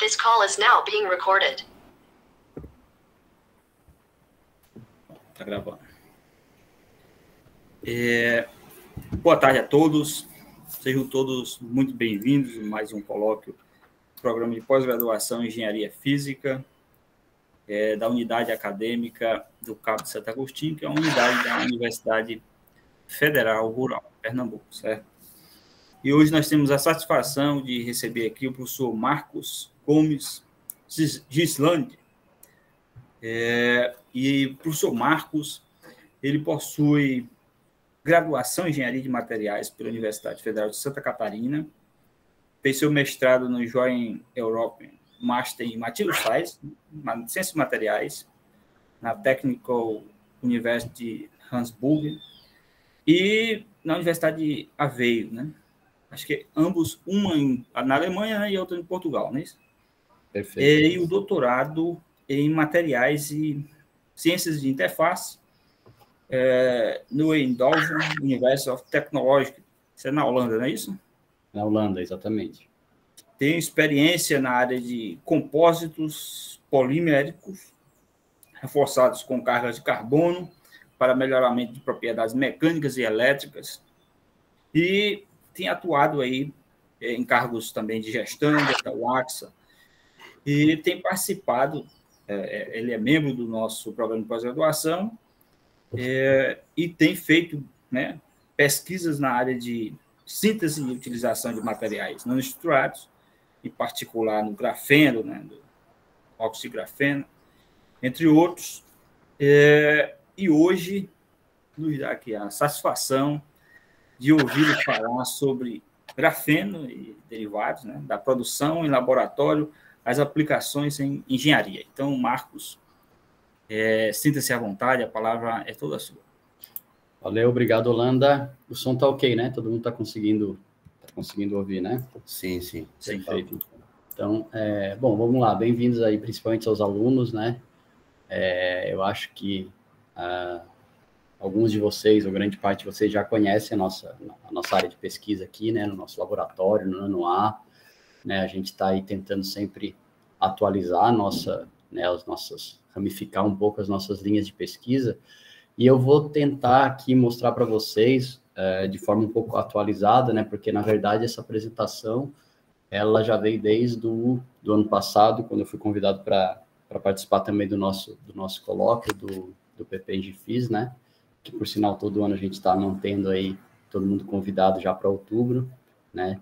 This call is now being recorded. Tá gravando. Boa tarde a todos. Sejam todos muito bem-vindos a mais um colóquio do programa de pós-graduação em Engenharia Física da Unidade Acadêmica do Cabo de Santo Agostinho, que é uma unidade da Universidade Federal Rural, Pernambuco, certo? E hoje nós temos a satisfação de receber aqui o professor Marcos Gomes Gislandi. E o professor Marcos, ele possui graduação em Engenharia de Materiais pela Universidade Federal de Santa Catarina, fez seu mestrado no Joint European Master em Material Science, Ciências Materiais, na Technical University Hansburg e na Universidade de Aveiro, né? Acho que ambos, uma na Alemanha, né, e outra em Portugal, não é isso? Perfeito. E o doutorado em Materiais e Ciências de Interface no Eindhoven University of Technology. Isso é na Holanda, não é isso? Na Holanda, exatamente. Tem experiência na área de compósitos poliméricos reforçados com cargas de carbono para melhoramento de propriedades mecânicas e elétricas. E tem atuado aí em cargos também de gestão da UAXA e tem participado, ele é membro do nosso programa de pós-graduação e tem feito, né, pesquisas na área de síntese e utilização de materiais não estruturados, em particular no grafeno, né, do óxido de grafeno, entre outros. E hoje nos dá aqui a satisfação de ouvi-lo falar sobre grafeno e derivados, né, da produção em laboratório, as aplicações em engenharia. Então, Marcos, sinta-se à vontade, a palavra é toda sua. Valeu, obrigado, Holanda. O som tá ok, né? Todo mundo está conseguindo ouvir, né? Sim, sim. Perfeito. Então, bom, vamos lá. Bem-vindos aí, principalmente aos alunos, né? Eu acho que alguns de vocês, ou grande parte de vocês, já conhecem a nossa área de pesquisa aqui, né? No nosso laboratório, no ano A, né? A gente está aí tentando sempre atualizar ramificar um pouco as nossas linhas de pesquisa. E eu vou tentar aqui mostrar para vocês de forma um pouco atualizada, né? Porque, na verdade, essa apresentação, ela já veio desde do ano passado, quando eu fui convidado para participar também do nosso colóquio do PP Engifis, né? Que, por sinal, todo ano a gente está mantendo aí todo mundo convidado já para outubro, né?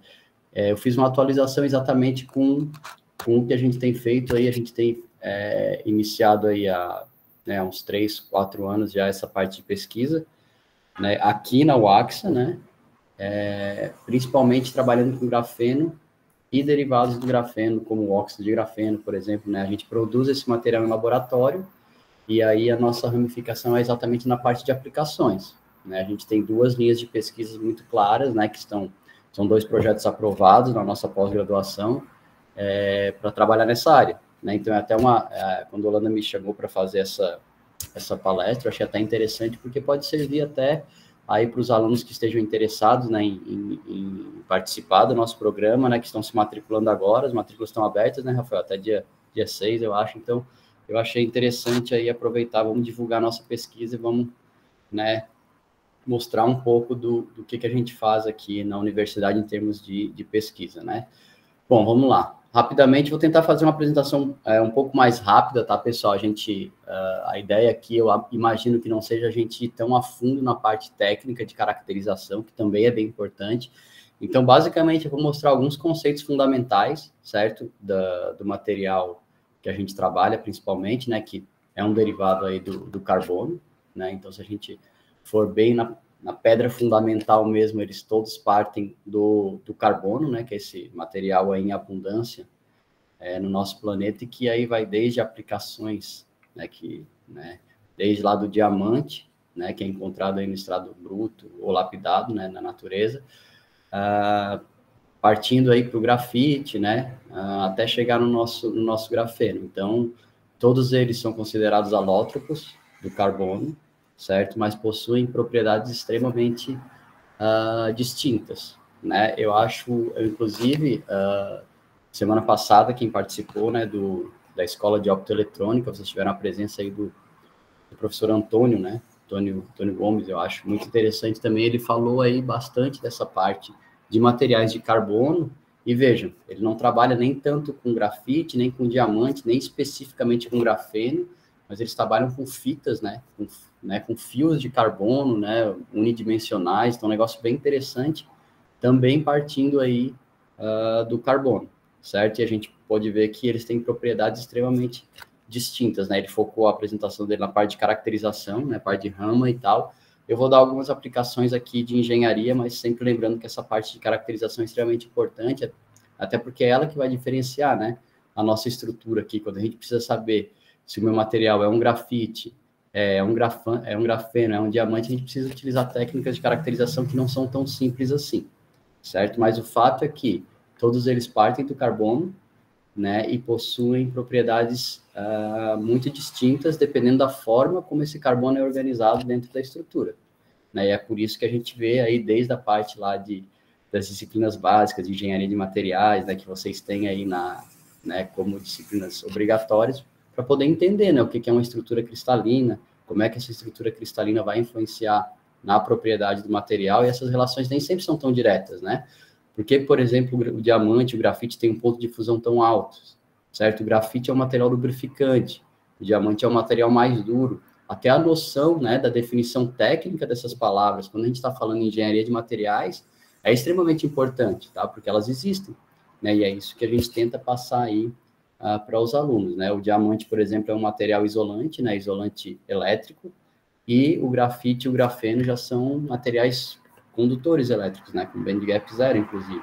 Eu fiz uma atualização exatamente com o que a gente tem feito aí. A gente tem iniciado aí há uns 3, 4 anos já essa parte de pesquisa, né? Aqui na UAXA, né? Principalmente trabalhando com grafeno e derivados do grafeno, como o óxido de grafeno, por exemplo, né? A gente produz esse material em laboratório e aí a nossa ramificação é exatamente na parte de aplicações, né? A gente tem 2 linhas de pesquisa muito claras, né? Que são 2 projetos aprovados na nossa pós-graduação para trabalhar nessa área, né? Então, até quando a Holanda me chamou para fazer essa palestra, eu achei até interessante, porque pode servir até aí para os alunos que estejam interessados, né, em participar do nosso programa, né, que estão se matriculando agora. As matrículas estão abertas, né, Rafael, até dia 6, eu acho. Então, eu achei interessante aí aproveitar, vamos divulgar nossa pesquisa e vamos, né, mostrar um pouco do que a gente faz aqui na universidade em termos de pesquisa, né. Bom, vamos lá. Rapidamente, vou tentar fazer uma apresentação um pouco mais rápida, tá, pessoal? A ideia aqui, eu imagino que não seja a gente ir tão a fundo na parte técnica de caracterização, que também é bem importante. Então, basicamente, eu vou mostrar alguns conceitos fundamentais, certo? Do material que a gente trabalha, principalmente, né? Que é um derivado aí do carbono, né? Então, se a gente for bem na pedra fundamental mesmo, eles todos partem do carbono, né, que é esse material aí em abundância no nosso planeta, e que aí vai desde aplicações, né, desde lá do diamante, né, que é encontrado aí no estado bruto ou lapidado, né, na natureza, partindo aí para o grafite, né, até chegar no nosso grafeno. Então, todos eles são considerados alótropos do carbono, certo? Mas possuem propriedades extremamente distintas, né? Eu inclusive, semana passada, quem participou, né, da Escola de Optoeletrônica, vocês tiveram a presença aí do professor Antônio, né, Antônio Gomes, eu acho muito interessante também, ele falou aí bastante dessa parte de materiais de carbono, e vejam, ele não trabalha nem tanto com grafite, nem com diamante, nem especificamente com grafeno, mas eles trabalham com fitas, né, com fios de carbono, né, unidimensionais, então é um negócio bem interessante, também partindo aí do carbono, certo? E a gente pode ver que eles têm propriedades extremamente distintas, né? Ele focou a apresentação dele na parte de caracterização, né, parte de rama e tal. Eu vou dar algumas aplicações aqui de engenharia, mas sempre lembrando que essa parte de caracterização é extremamente importante, até porque é ela que vai diferenciar, né, a nossa estrutura aqui, quando a gente precisa saber se o meu material é um grafite, é um grafeno, é um diamante, a gente precisa utilizar técnicas de caracterização que não são tão simples assim, certo? Mas o fato é que todos eles partem do carbono, né, e possuem propriedades muito distintas, dependendo da forma como esse carbono é organizado dentro da estrutura, né, e é por isso que a gente vê aí, desde a parte lá das disciplinas básicas de engenharia de materiais, né, que vocês têm aí né, como disciplinas obrigatórias, para poder entender, né, o que é uma estrutura cristalina, como é que essa estrutura cristalina vai influenciar na propriedade do material, e essas relações nem sempre são tão diretas, né? Porque, por exemplo, o diamante, o grafite tem um ponto de fusão tão alto, certo? O grafite é um material lubrificante, o diamante é um material mais duro. Até a noção, né, da definição técnica dessas palavras, quando a gente está falando em engenharia de materiais, é extremamente importante, tá? Porque elas existem, né? E é isso que a gente tenta passar aí para os alunos, né? O diamante, por exemplo, é um material isolante, né? Isolante elétrico, e o grafite e o grafeno já são materiais condutores elétricos, né, com band gap zero, inclusive.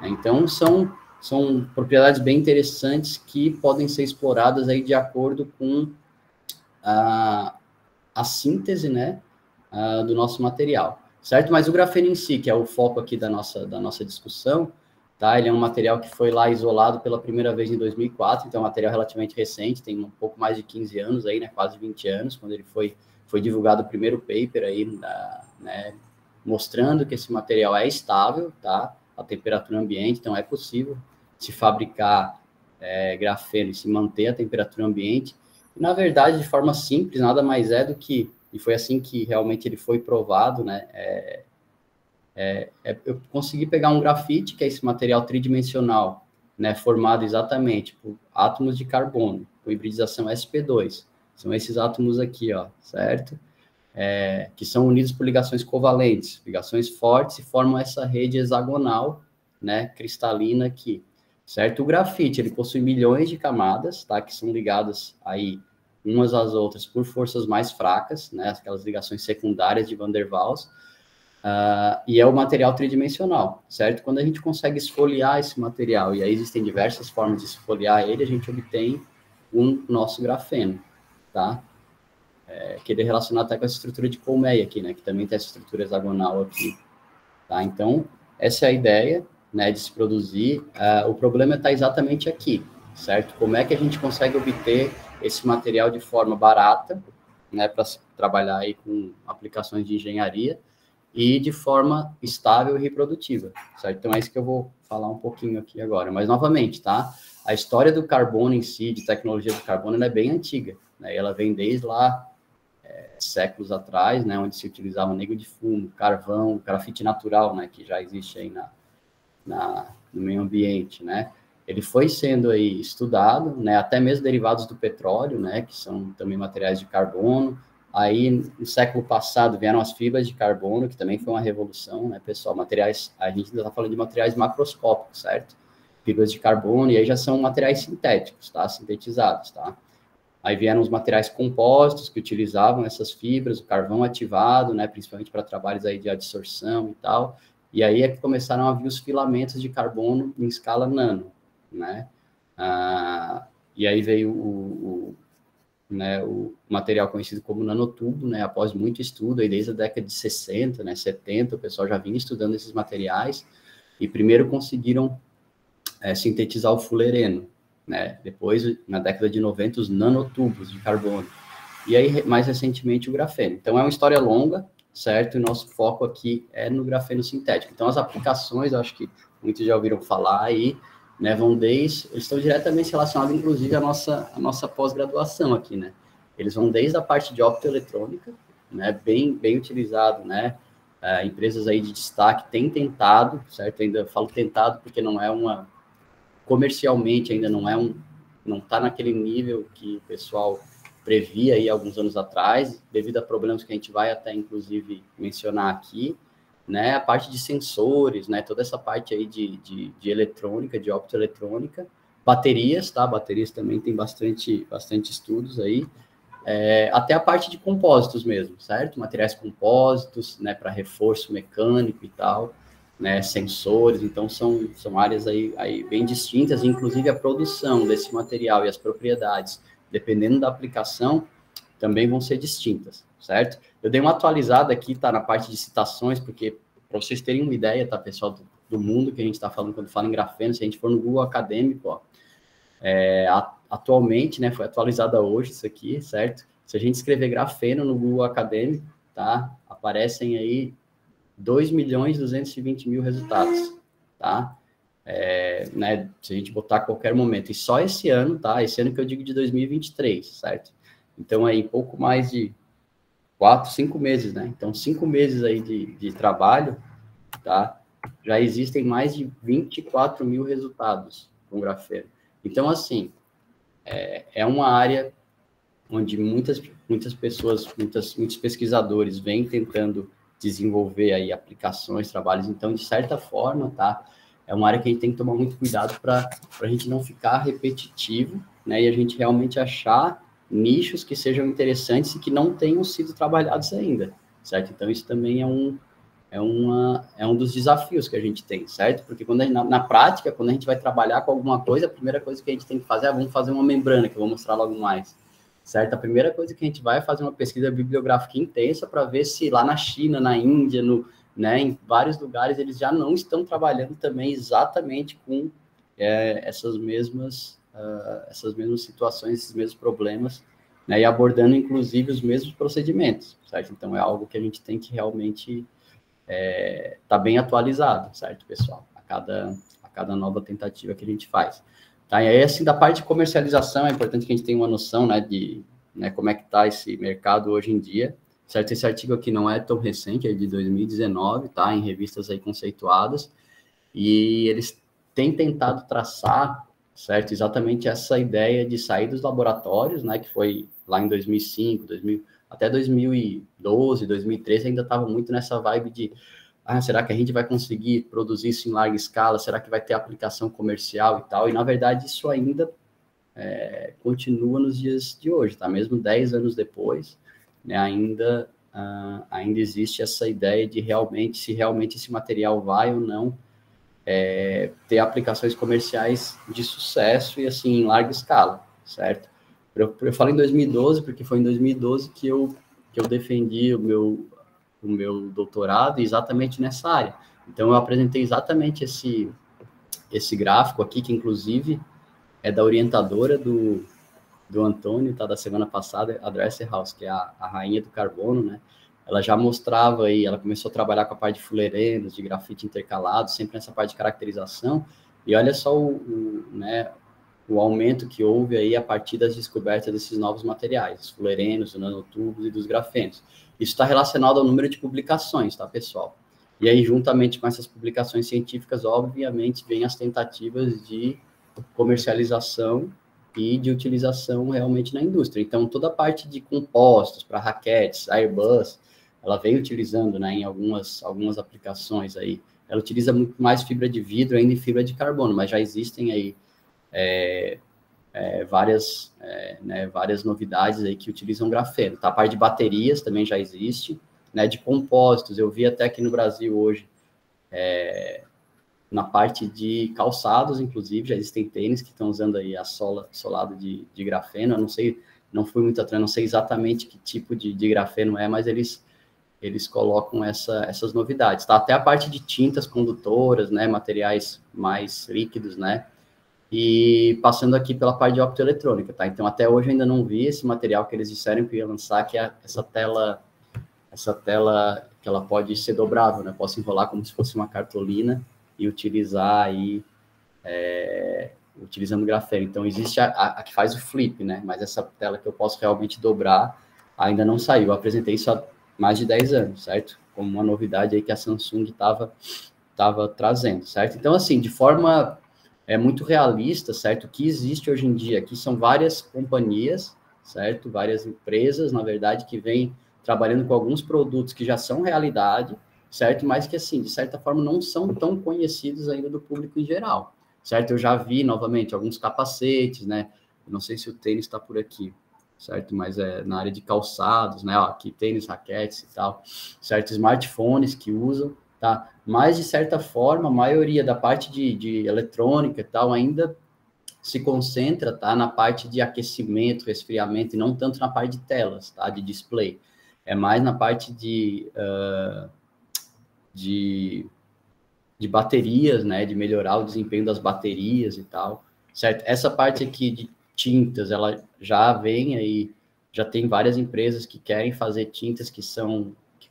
Então, são propriedades bem interessantes que podem ser exploradas aí de acordo com a síntese, né, do nosso material, certo? Mas o grafeno em si, que é o foco aqui da nossa discussão, tá? Ele é um material que foi lá isolado pela primeira vez em 2004, então é um material relativamente recente, tem um pouco mais de 15 anos aí, né, quase 20 anos, quando ele foi divulgado o primeiro paper aí, né, mostrando que esse material é estável, tá? A temperatura ambiente, então é possível se fabricar grafeno e se manter a temperatura ambiente. E, na verdade, de forma simples, nada mais é do que, e foi assim que realmente ele foi provado, né? Eu consegui pegar um grafite, que é esse material tridimensional, né, formado exatamente por átomos de carbono, com hibridização sp2. São esses átomos aqui, ó, certo? Que são unidos por ligações covalentes, ligações fortes, e formam essa rede hexagonal, né, cristalina aqui, certo? O grafite, ele possui milhões de camadas, tá, que são ligadas aí umas às outras por forças mais fracas, né, aquelas ligações secundárias de Van der Waals, e é o material tridimensional, certo? Quando a gente consegue esfoliar esse material, e aí existem diversas formas de esfoliar ele, a gente obtém o nosso grafeno, tá? Que ele é relacionado até com essa estrutura de colmeia aqui, né, que também tem essa estrutura hexagonal aqui, tá? Então, essa é a ideia, né, de se produzir. O problema está exatamente aqui, certo? Como é que a gente consegue obter esse material de forma barata, né, para trabalhar aí com aplicações de engenharia, e de forma estável e reprodutiva, certo? Então, é isso que eu vou falar um pouquinho aqui agora. Mas, novamente, tá? A história do carbono em si, de tecnologia do carbono, ela é bem antiga, né? Ela vem desde lá, séculos atrás, né, onde se utilizava nego de fumo, carvão, grafite natural, né, que já existe aí no meio ambiente, né. Ele foi sendo aí estudado, né, até mesmo derivados do petróleo, né, que são também materiais de carbono. Aí, no século passado, vieram as fibras de carbono, que também foi uma revolução, né, pessoal, materiais, a gente ainda está falando de materiais macroscópicos, certo? Fibras de carbono, e aí já são materiais sintéticos, tá, sintetizados, tá? Aí vieram os materiais compostos que utilizavam essas fibras, o carvão ativado, né, principalmente para trabalhos aí de adsorção e tal. E aí é que começaram a vir os filamentos de carbono em escala nano, né? E aí veio o material conhecido como nanotubo, né, após muito estudo, aí desde a década de 60, né, 70, o pessoal já vinha estudando esses materiais, e primeiro conseguiram sintetizar o fulereno, né? Depois, na década de 90, os nanotubos de carbono. E aí, mais recentemente, o grafeno. Então, é uma história longa, certo? E nosso foco aqui é no grafeno sintético. Então, as aplicações, eu acho que muitos já ouviram falar aí, né, eles estão diretamente relacionados, inclusive, à nossa pós-graduação aqui, né? Eles vão desde a parte de optoeletrônica, né, bem utilizado, né? Empresas aí de destaque têm tentado, certo? Ainda falo tentado porque não é comercialmente ainda não está naquele nível que o pessoal previa aí alguns anos atrás, devido a problemas que a gente vai até, inclusive, mencionar aqui, né? A parte de sensores, né? Toda essa parte aí de eletrônica, de optoeletrônica, baterias, tá? Baterias também tem bastante estudos aí, até a parte de compósitos mesmo, certo? Materiais compósitos, né, para reforço mecânico e tal, né, sensores, então são áreas aí bem distintas, inclusive a produção desse material e as propriedades, dependendo da aplicação, também vão ser distintas, certo? Eu dei uma atualizada aqui, tá, na parte de citações, porque para vocês terem uma ideia, tá, pessoal, do mundo que a gente está falando quando fala em grafeno, se a gente for no Google Acadêmico, ó, atualmente, né, foi atualizada hoje isso aqui, certo? Se a gente escrever grafeno no Google Acadêmico, tá, aparecem aí 2.220.000 resultados, tá? Né, se a gente botar a qualquer momento, e só esse ano, tá? Esse ano que eu digo de 2023, certo? Então, aí, pouco mais de 4, 5 meses, né? Então, 5 meses aí de trabalho, tá? Já existem mais de 24.000 resultados com grafeno. Então, assim, é uma área onde muitas pessoas, muitos pesquisadores vêm tentando desenvolver aí aplicações, trabalhos. Então, de certa forma, tá? É uma área que a gente tem que tomar muito cuidado para a gente não ficar repetitivo, né? E a gente realmente achar nichos que sejam interessantes e que não tenham sido trabalhados ainda, certo? Então, isso também é um dos desafios que a gente tem, certo? Porque na prática, quando a gente vai trabalhar com alguma coisa, a primeira coisa que a gente tem que fazer é vamos fazer uma membrana, que eu vou mostrar logo mais, certo? A primeira coisa que a gente vai é fazer uma pesquisa bibliográfica intensa para ver se lá na China, na Índia, né, em vários lugares, eles já não estão trabalhando também exatamente com essas mesmas situações, esses mesmos problemas, né, e abordando, inclusive, os mesmos procedimentos, certo? Então, é algo que a gente tem que realmente tá bem atualizado, certo, pessoal? A cada nova tentativa que a gente faz. Tá? E aí, assim, da parte de comercialização, é importante que a gente tenha uma noção, né, de como é que está esse mercado hoje em dia, certo? Esse artigo aqui não é tão recente, é de 2019, tá? Em revistas aí conceituadas, e eles têm tentado traçar, certo? Exatamente essa ideia de sair dos laboratórios, né, que foi lá em 2005, até 2012, 2013, ainda estava muito nessa vibe de será que a gente vai conseguir produzir isso em larga escala? Será que vai ter aplicação comercial e tal? E, na verdade, isso ainda continua nos dias de hoje, tá? Mesmo 10 anos depois, né, ainda existe essa ideia de se realmente esse material vai ou não ter aplicações comerciais de sucesso e, assim, em larga escala, certo? Eu falo em 2012, porque foi em 2012 que eu defendi o meu doutorado exatamente nessa área. Então, eu apresentei exatamente esse gráfico aqui, que inclusive é da orientadora do Antônio, tá, da semana passada, a Dresselhaus, que é a rainha do carbono, né? Ela já mostrava aí, ela começou a trabalhar com a parte de fullerenos, de grafite intercalado, sempre nessa parte de caracterização, e olha só o aumento que houve aí a partir das descobertas desses novos materiais, os fullerenos, os nanotubos e dos grafenos. Isso está relacionado ao número de publicações, tá, pessoal? E aí, juntamente com essas publicações científicas, obviamente, vem as tentativas de comercialização e de utilização realmente na indústria. Então, toda a parte de compostos para raquetes, Airbus, ela vem utilizando, né, em algumas aplicações aí. Ela utiliza muito mais fibra de vidro ainda em fibra de carbono, mas já existem aí várias novidades aí que utilizam grafeno. Tá? A parte de baterias também já existe, né? De compósitos, eu vi até aqui no Brasil hoje, na parte de calçados, inclusive, já existem tênis que estão usando aí a solado de grafeno. Eu não sei, não fui muito atrás, não sei exatamente que tipo de grafeno mas eles colocam essas novidades. Tá? Até a parte de tintas condutoras, né? Materiais mais líquidos, né? E passando aqui pela parte de optoeletrônica, tá? Então, até hoje ainda não vi esse material que eles disseram que ia lançar, que é essa tela que ela pode ser dobrável, né? Posso enrolar como se fosse uma cartolina e utilizar aí utilizando grafeno. Então, existe a que faz o flip, né? Mas essa tela que eu posso realmente dobrar ainda não saiu. Eu apresentei isso há mais de 10 anos, certo? Como uma novidade aí que a Samsung estava trazendo, certo? Então, assim, de forma muito realista, certo? O que existe hoje em dia aqui são várias companhias, certo? Várias empresas, na verdade, que vêm trabalhando com alguns produtos que já são realidade, certo? Mas que, assim, de certa forma, não são tão conhecidos ainda do público em geral, certo? Eu já vi, novamente, alguns capacetes, né? Eu não sei se o tênis está por aqui, certo? Mas na área de calçados, né? Ó, aqui tênis, raquetes e tal, certo? Smartphones que usam, tá? Mas, de certa forma, a maioria da parte de eletrônica e tal ainda se concentra, tá? Na parte de aquecimento, resfriamento, e não tanto na parte de telas, tá? De display. É mais na parte de baterias, né? De melhorar o desempenho das baterias e tal, certo? Essa parte aqui de tintas, ela já vem aí, já tem várias empresas que querem fazer tintas que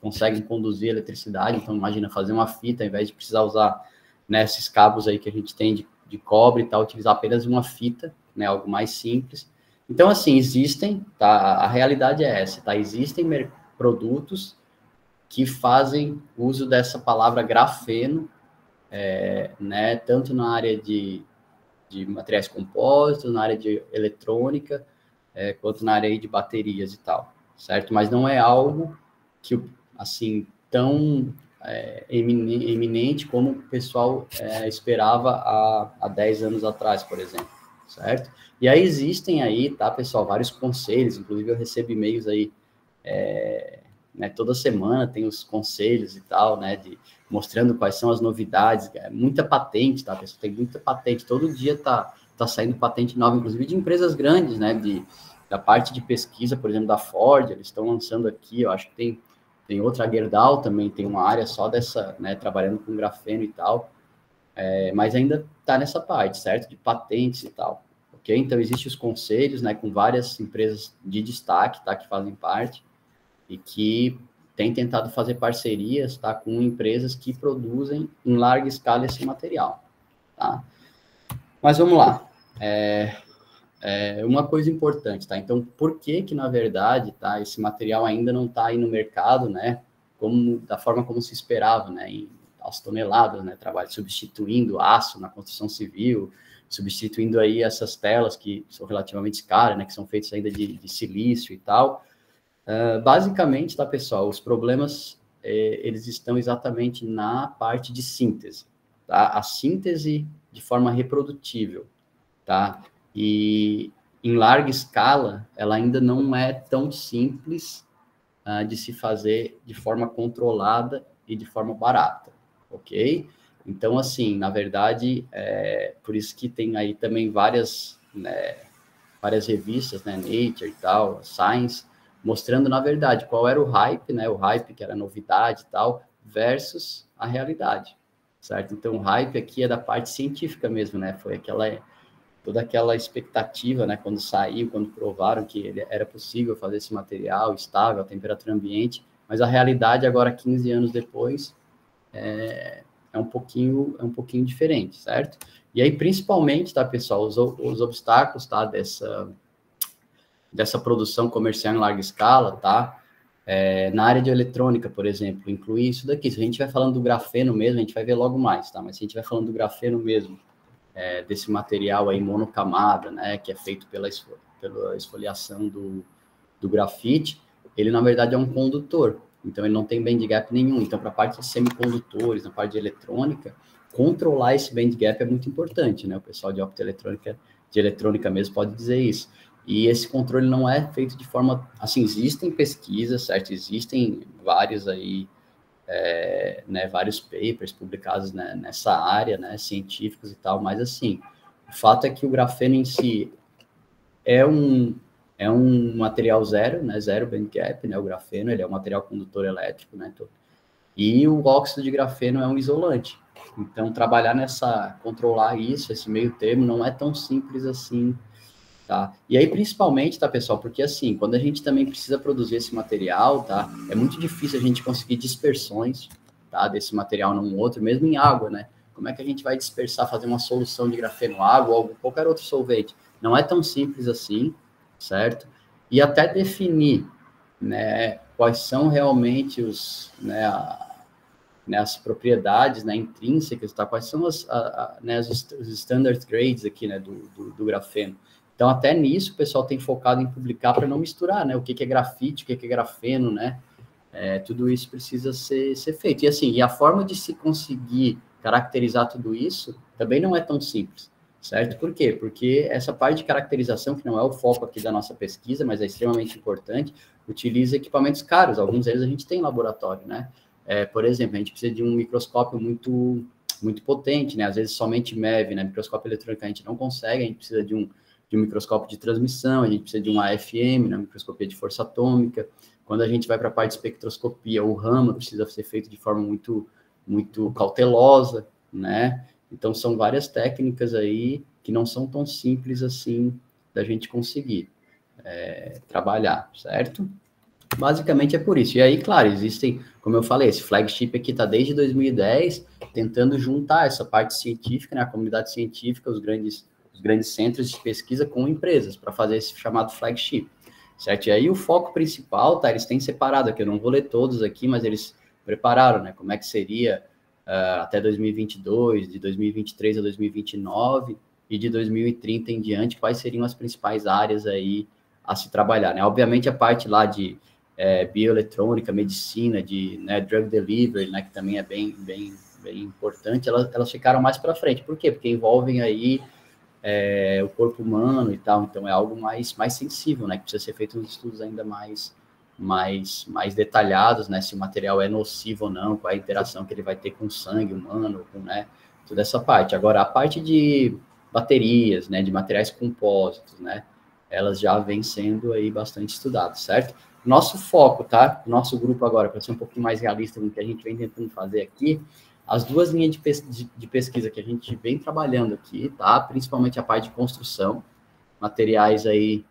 conseguem conduzir eletricidade. Então, imagina fazer uma fita, ao invés de precisar usar, né, esses cabos aí que a gente tem de cobre e tal, utilizar apenas uma fita, né, algo mais simples. Então, assim, existem, tá? A realidade é essa, tá? Existem produtos que fazem uso dessa palavra grafeno, né, tanto na área de materiais compósitos, na área de eletrônica, quanto na área de baterias e tal, certo? Mas não é algo que, assim, tão eminente como o pessoal esperava há 10 anos atrás, por exemplo, certo? E aí existem aí, tá, pessoal, vários conselhos, inclusive eu recebo e-mails aí, né, toda semana tem os conselhos e tal, né, mostrando quais são as novidades, muita patente, tá, pessoal? Tem muita patente, todo dia tá saindo patente nova, inclusive de empresas grandes, né, da parte de pesquisa, por exemplo, da Ford, eles estão lançando aqui, eu acho que tem outra, a Gerdau também tem uma área só dessa, né, trabalhando com grafeno e tal, mas ainda tá nessa parte, certo, de patentes e tal, ok? Então, existem os conselhos, né, com várias empresas de destaque, tá, que fazem parte, e que tem tentado fazer parcerias, tá, com empresas que produzem em larga escala esse material, tá? Mas vamos lá. Uma coisa importante, tá? Então, por que na verdade, tá, esse material ainda não está aí no mercado, né, da forma como se esperava, né, as toneladas, né, trabalho substituindo aço na construção civil, substituindo aí essas telas que são relativamente caras, né, que são feitas ainda de silício e tal. Basicamente, tá, pessoal, os problemas, eles estão exatamente na parte de síntese, tá? A síntese de forma reprodutível, tá? E em larga escala, ela ainda não é tão simples de se fazer de forma controlada e de forma barata, ok? Então, assim, na verdade, por isso que tem aí também várias revistas, né, Nature e tal, Science, mostrando, na verdade, qual era o hype, né, o hype que era novidade e tal, versus a realidade, certo? Então, o hype aqui é da parte científica mesmo, né, foi toda aquela expectativa, né, quando saiu, quando provaram que era possível fazer esse material estável, a temperatura ambiente, mas a realidade agora, 15 anos depois, é um pouquinho diferente, certo? E aí, principalmente, tá, pessoal, os obstáculos, tá, dessa produção comercial em larga escala, tá? Na área de eletrônica, por exemplo, incluir isso daqui. Se a gente vai falando do grafeno mesmo, a gente vai ver logo mais, tá? Mas se a gente vai falando do grafeno mesmo, desse material aí monocamada, né, que é feito pela esfoliação do grafite, ele, na verdade, é um condutor. Então, ele não tem band gap nenhum. Então, para a parte de semicondutores, na parte de eletrônica, controlar esse band gap é muito importante, né? O pessoal de eletrônica mesmo pode dizer isso. E esse controle não é feito de forma... Assim, existem pesquisas, certo? Existem vários aí, né, vários papers publicados, né, nessa área, né, científicos e tal, mas, assim, o fato é que o grafeno em si é um material zero, né, zero band gap, né, o grafeno, ele é um material condutor elétrico, né, e o óxido de grafeno é um isolante. Então, controlar isso, esse meio termo, não é tão simples assim, tá? E aí, principalmente, tá, pessoal, porque assim, quando a gente também precisa produzir esse material, tá, é muito difícil a gente conseguir dispersões, tá, desse material num outro, mesmo em água, né? como é que a gente vai dispersar, fazer uma solução de grafeno água ou qualquer outro solvente? Não é tão simples assim, certo? E até definir, né, quais são realmente as propriedades, né, intrínsecas, tá? Quais são os standard grades aqui, né, do grafeno. Então, até nisso, o pessoal tem focado em publicar para não misturar, né, o que é grafite, o que é grafeno, né, tudo isso precisa ser feito. E assim, a forma de se conseguir caracterizar tudo isso também não é tão simples, certo? Por quê? Porque essa parte de caracterização, que não é o foco aqui da nossa pesquisa, mas é extremamente importante, utiliza equipamentos caros, alguns deles a gente tem em laboratório, né? Por exemplo, a gente precisa de um microscópio muito potente, né? Às vezes somente MEV, né? Microscópio eletrônico a gente não consegue, a gente precisa de um microscópio de transmissão, a gente precisa de uma AFM, né? Microscopia de força atômica. Quando a gente vai para a parte de espectroscopia, o Raman precisa ser feito de forma muito cautelosa, né? Então, são várias técnicas aí que não são tão simples assim da gente conseguir trabalhar, certo? Basicamente é por isso. E aí, claro, existem, como eu falei, esse flagship aqui está desde 2010 tentando juntar essa parte científica, né, a comunidade científica, os grandes centros de pesquisa com empresas para fazer esse chamado flagship, certo? E aí o foco principal, tá, eles têm separado aqui, eu não vou ler todos aqui, mas eles prepararam, né, como é que seria até 2022, de 2023 a 2029 e de 2030 em diante, quais seriam as principais áreas aí a se trabalhar, né? Obviamente a parte lá de bioeletrônica, medicina, de drug delivery, né, que também é bem importante, elas ficaram mais para frente. Por quê? Porque envolvem aí o corpo humano e tal, então é algo mais sensível, né, que precisa ser feito uns estudos ainda mais detalhados, né, se o material é nocivo ou não, qual é a interação que ele vai ter com o sangue humano, com, né, toda essa parte. Agora, a parte de baterias, né, de materiais compósitos, né, elas já vêm sendo aí bastante estudadas, certo? Nosso foco, tá? Nosso grupo agora, para ser um pouquinho mais realista no que a gente vem tentando fazer aqui, as duas linhas de pesquisa que a gente vem trabalhando aqui, tá? Principalmente a parte de construção, materiais aí,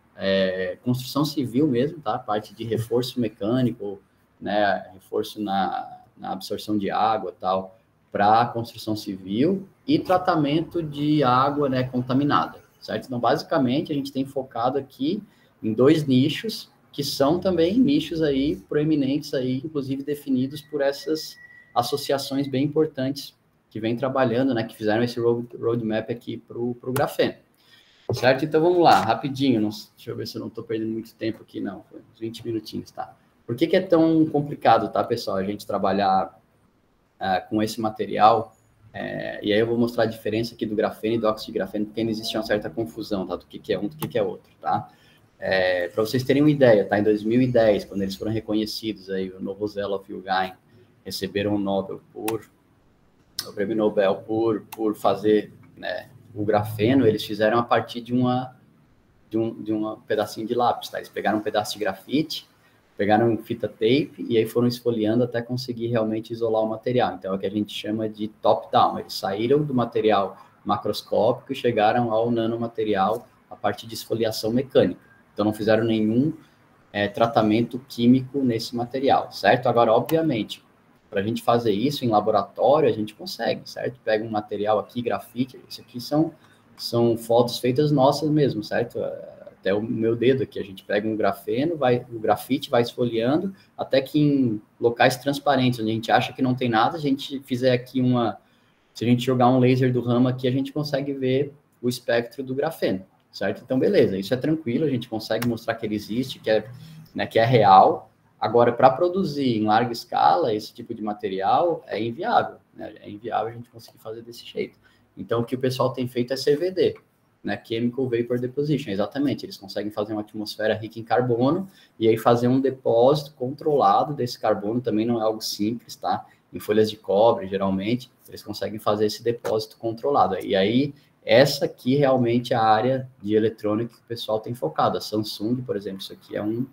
construção civil mesmo, tá? Parte de reforço mecânico, né? Reforço na absorção de água, tal, para construção civil e tratamento de água, né, contaminada, certo? Então, basicamente, a gente tem focado aqui em dois nichos, que são também nichos aí proeminentes aí, inclusive definidos por essas associações bem importantes que vêm trabalhando, né, que fizeram esse roadmap aqui para o grafeno, certo? Então, vamos lá, rapidinho, deixa eu ver se eu não estou perdendo muito tempo aqui, não, foi uns 20 minutinhos, tá? Por que é tão complicado, tá, pessoal, a gente trabalhar com esse material? E aí eu vou mostrar a diferença aqui do grafeno e do óxido de grafeno, porque ainda existe uma certa confusão, tá, do que é um, do que é outro, tá? Para vocês terem uma ideia, tá? Em 2010, quando eles foram reconhecidos aí, o Novoselav e o Gain receberam o prêmio Nobel por fazer, né, o grafeno, eles fizeram a partir de um pedacinho de lápis, tá? Eles pegaram um pedaço de grafite, pegaram fita tape e aí foram esfoliando até conseguir realmente isolar o material. Então, é o que a gente chama de top-down. Eles saíram do material macroscópico e chegaram ao nanomaterial a partir de esfoliação mecânica. Então, não fizeram nenhum tratamento químico nesse material, certo? Agora, obviamente, para a gente fazer isso em laboratório, a gente consegue, certo? Pega um material aqui, grafite, isso aqui são fotos feitas nossas mesmo, certo? Até o meu dedo aqui, a gente pega um grafeno, o grafite vai esfoliando, até que em locais transparentes, onde a gente acha que não tem nada, a gente fizer aqui se a gente jogar um laser do Raman aqui, a gente consegue ver o espectro do grafeno, certo? Então, beleza, isso é tranquilo, a gente consegue mostrar que ele existe, que é real. Agora, para produzir em larga escala esse tipo de material, é inviável, né? É inviável a gente conseguir fazer desse jeito. Então, o que o pessoal tem feito é CVD, né? Chemical Vapor Deposition, exatamente. Eles conseguem fazer uma atmosfera rica em carbono e aí fazer um depósito controlado desse carbono, também não é algo simples, tá? Em folhas de cobre, geralmente, eles conseguem fazer esse depósito controlado. E aí, essa aqui realmente é a área de eletrônica que o pessoal tem focado. A Samsung, por exemplo, isso aqui é um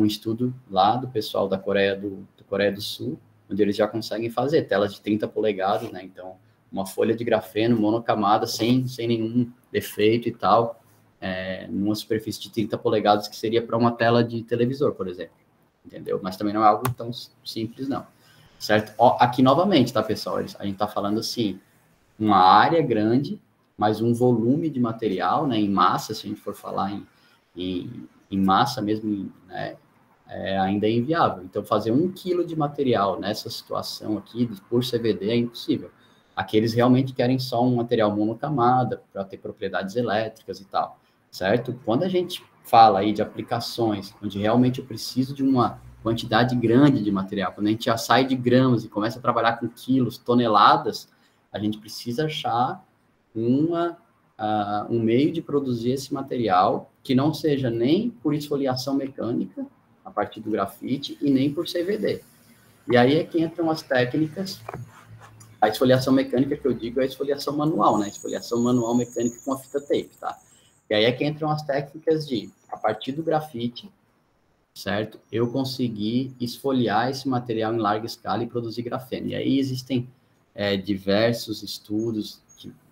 estudo lá do pessoal da Coreia do Sul, onde eles já conseguem fazer telas de 30 polegadas, né? Então, uma folha de grafeno monocamada, sem nenhum defeito e tal, numa superfície de 30 polegadas, que seria para uma tela de televisor, por exemplo, entendeu? Mas também não é algo tão simples, não. certo? Ó, aqui novamente, tá, pessoal? A gente está falando assim, uma área grande, mas um volume de material, né, em massa, se a gente for falar em massa mesmo, né, ainda é inviável. Então, fazer 1 quilo de material nessa situação aqui, por CVD, é impossível. Aqueles realmente querem só um material monocamada, para ter propriedades elétricas e tal, certo? Quando a gente fala aí de aplicações, onde realmente eu preciso de uma quantidade grande de material, quando a gente já sai de gramas e começa a trabalhar com quilos, toneladas, a gente precisa achar um meio de produzir esse material que não seja nem por esfoliação mecânica, a partir do grafite, e nem por CVD. E aí é que entram as técnicas. A esfoliação mecânica que eu digo é a esfoliação manual, né? Esfoliação manual mecânica com a fita tape, tá? E aí é que entram as técnicas de, a partir do grafite, certo? Eu conseguir esfoliar esse material em larga escala e produzir grafeno. E aí existem diversos estudos,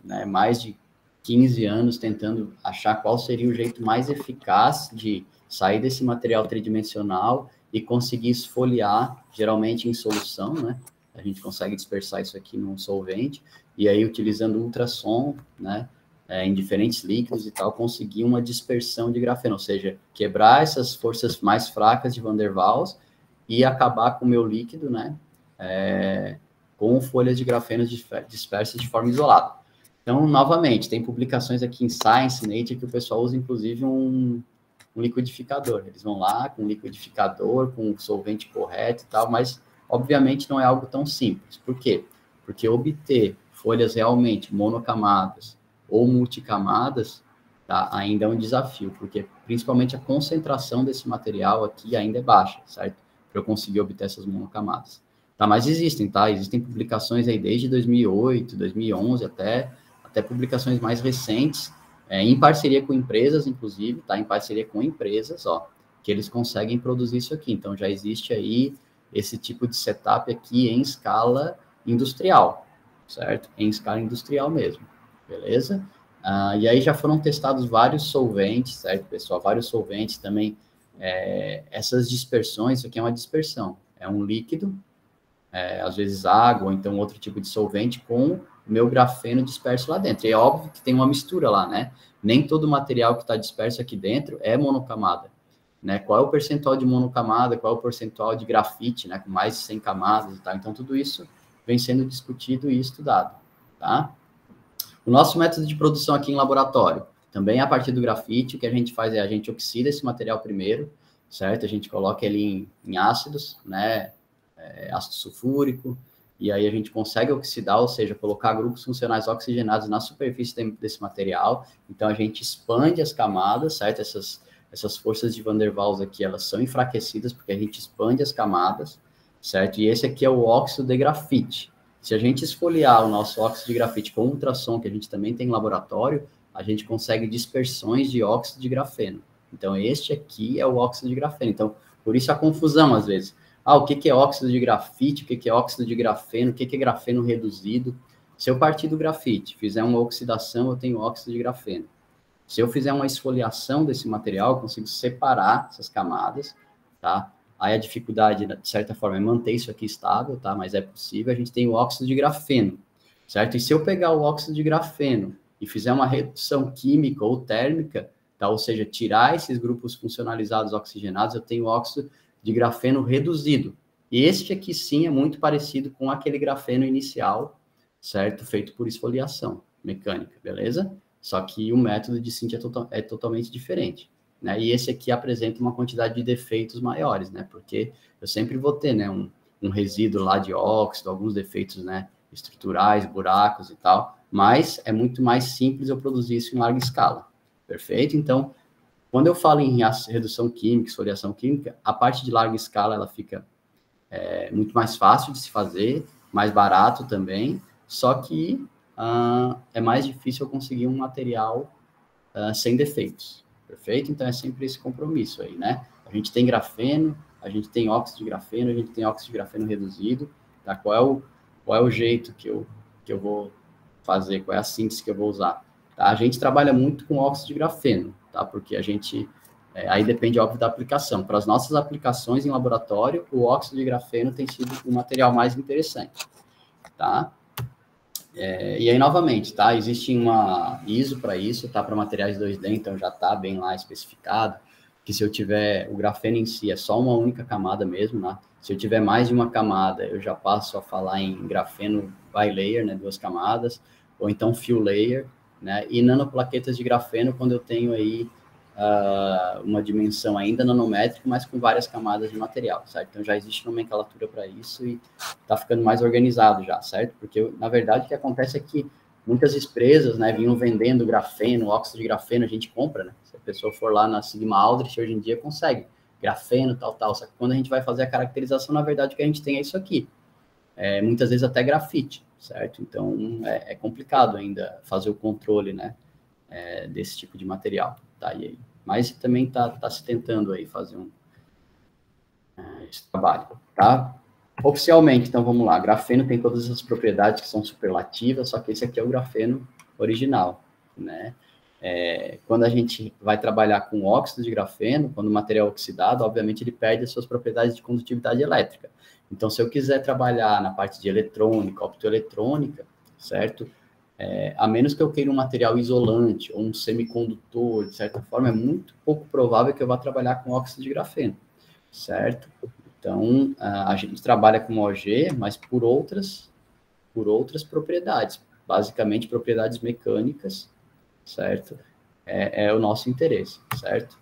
né, mais de 15 anos tentando achar qual seria o jeito mais eficaz de sair desse material tridimensional e conseguir esfoliar, geralmente em solução, né? A gente consegue dispersar isso aqui num solvente, e aí utilizando ultrassom, né, em diferentes líquidos e tal, conseguir uma dispersão de grafeno, ou seja, quebrar essas forças mais fracas de Van der Waals e acabar com o meu líquido, né, com folhas de grafeno dispersas de forma isolada. Então, novamente, tem publicações aqui em Science, Nature, que o pessoal usa, inclusive, um liquidificador. Eles vão lá com um liquidificador, com o solvente correto e tal, mas, obviamente, não é algo tão simples. Por quê? Porque obter folhas realmente monocamadas ou multicamadas, tá, ainda é um desafio, porque, principalmente, a concentração desse material aqui ainda é baixa, certo? Para eu conseguir obter essas monocamadas. Tá, mas existem, tá? Existem publicações aí desde 2008, 2011, até publicações mais recentes, em parceria com empresas, inclusive, tá? Em parceria com empresas, ó, que eles conseguem produzir isso aqui. Então, já existe aí esse tipo de setup aqui em escala industrial, certo? Em escala industrial mesmo, beleza? E aí já foram testados vários solventes, certo, pessoal? Vários solventes também. Essas dispersões, isso aqui é uma dispersão. É um líquido, às vezes água, ou então outro tipo de solvente, com o meu grafeno disperso lá dentro. E é óbvio que tem uma mistura lá, né? Nem todo material que está disperso aqui dentro é monocamada, né? Qual é o percentual de monocamada, qual é o percentual de grafite, né? Com mais de 100 camadas e tal. Então, tudo isso vem sendo discutido e estudado, tá? O nosso método de produção aqui em laboratório, também a partir do grafite, o que a gente faz é a gente oxida esse material primeiro, certo? A gente coloca ele em ácidos, né? Ácido sulfúrico, e aí a gente consegue oxidar, ou seja, colocar grupos funcionais oxigenados na superfície desse material. Então, a gente expande as camadas, certo? Essas forças de Van der Waals aqui, elas são enfraquecidas, porque a gente expande as camadas, certo? E esse aqui é o óxido de grafite. Se a gente esfoliar o nosso óxido de grafite com ultrassom, que a gente também tem em laboratório, a gente consegue dispersões de óxido de grafeno. Então, este aqui é o óxido de grafeno. Então, por isso a confusão, às vezes. O que é óxido de grafite, o que é óxido de grafeno, o que é grafeno reduzido. Se eu partir do grafite, fizer uma oxidação, eu tenho óxido de grafeno. Se eu fizer uma esfoliação desse material, eu consigo separar essas camadas, tá? Aí a dificuldade, de certa forma, é manter isso aqui estável, tá? Mas é possível. A gente tem o óxido de grafeno, certo? E se eu pegar o óxido de grafeno e fizer uma redução química ou térmica, tá? Ou seja, tirar esses grupos funcionalizados oxigenados, eu tenho óxido de grafeno reduzido. E este aqui, sim, é muito parecido com aquele grafeno inicial, certo? Feito por esfoliação mecânica, beleza? Só que o método de síntese é totalmente diferente, né? E esse aqui apresenta uma quantidade de defeitos maiores, né? Porque eu sempre vou ter, né, um resíduo lá de óxido, alguns defeitos, né, estruturais, buracos e tal, mas é muito mais simples eu produzir isso em larga escala, perfeito? Então, quando eu falo em redução química, esfoliação química, a parte de larga escala ela fica muito mais fácil de se fazer, mais barato também, só que é mais difícil eu conseguir um material sem defeitos, perfeito? Então é sempre esse compromisso aí, né? A gente tem grafeno, a gente tem óxido de grafeno, a gente tem óxido de grafeno reduzido, tá? Qual é o jeito que eu vou fazer, qual é a síntese que eu vou usar? Tá? A gente trabalha muito com óxido de grafeno, tá? Porque a gente Aí depende, óbvio, da aplicação. Para as nossas aplicações em laboratório, o óxido de grafeno tem sido o material mais interessante, tá? E aí, novamente, tá? Existe uma ISO para isso, tá? Para materiais 2D, então já está bem lá especificado, que se eu tiver, o grafeno em si é só uma única camada mesmo, né? Se eu tiver mais de uma camada, eu já passo a falar em grafeno bilayer, né? 2 camadas, ou então fill layer, né? E nanoplaquetas de grafeno, quando eu tenho aí uma dimensão ainda nanométrica, mas com várias camadas de material, certo? Então já existe nomenclatura para isso e está ficando mais organizado já, certo? Porque, na verdade, o que acontece é que muitas empresas, né, vinham vendendo grafeno, óxido de grafeno, a gente compra, né? Se a pessoa for lá na Sigma Aldrich, hoje em dia consegue grafeno, tal, só que quando a gente vai fazer a caracterização, na verdade, o que a gente tem é isso aqui. Muitas vezes até grafite, certo? Então, é complicado ainda fazer o controle, né, desse tipo de material, tá? E aí, mas também tá se tentando aí fazer esse trabalho, tá? Oficialmente, então vamos lá, grafeno tem todas essas propriedades que são superlativas, só que esse aqui é o grafeno original, né? Quando a gente vai trabalhar com óxido de grafeno, quando o material é oxidado, obviamente ele perde as suas propriedades de condutividade elétrica. Então, se eu quiser trabalhar na parte de eletrônica, optoeletrônica, certo? A menos que eu queira um material isolante ou um semicondutor, de certa forma, é muito pouco provável que eu vá trabalhar com óxido de grafeno, certo? Então, a gente trabalha com OG, mas por outras propriedades, basicamente propriedades mecânicas, certo? É o nosso interesse, certo?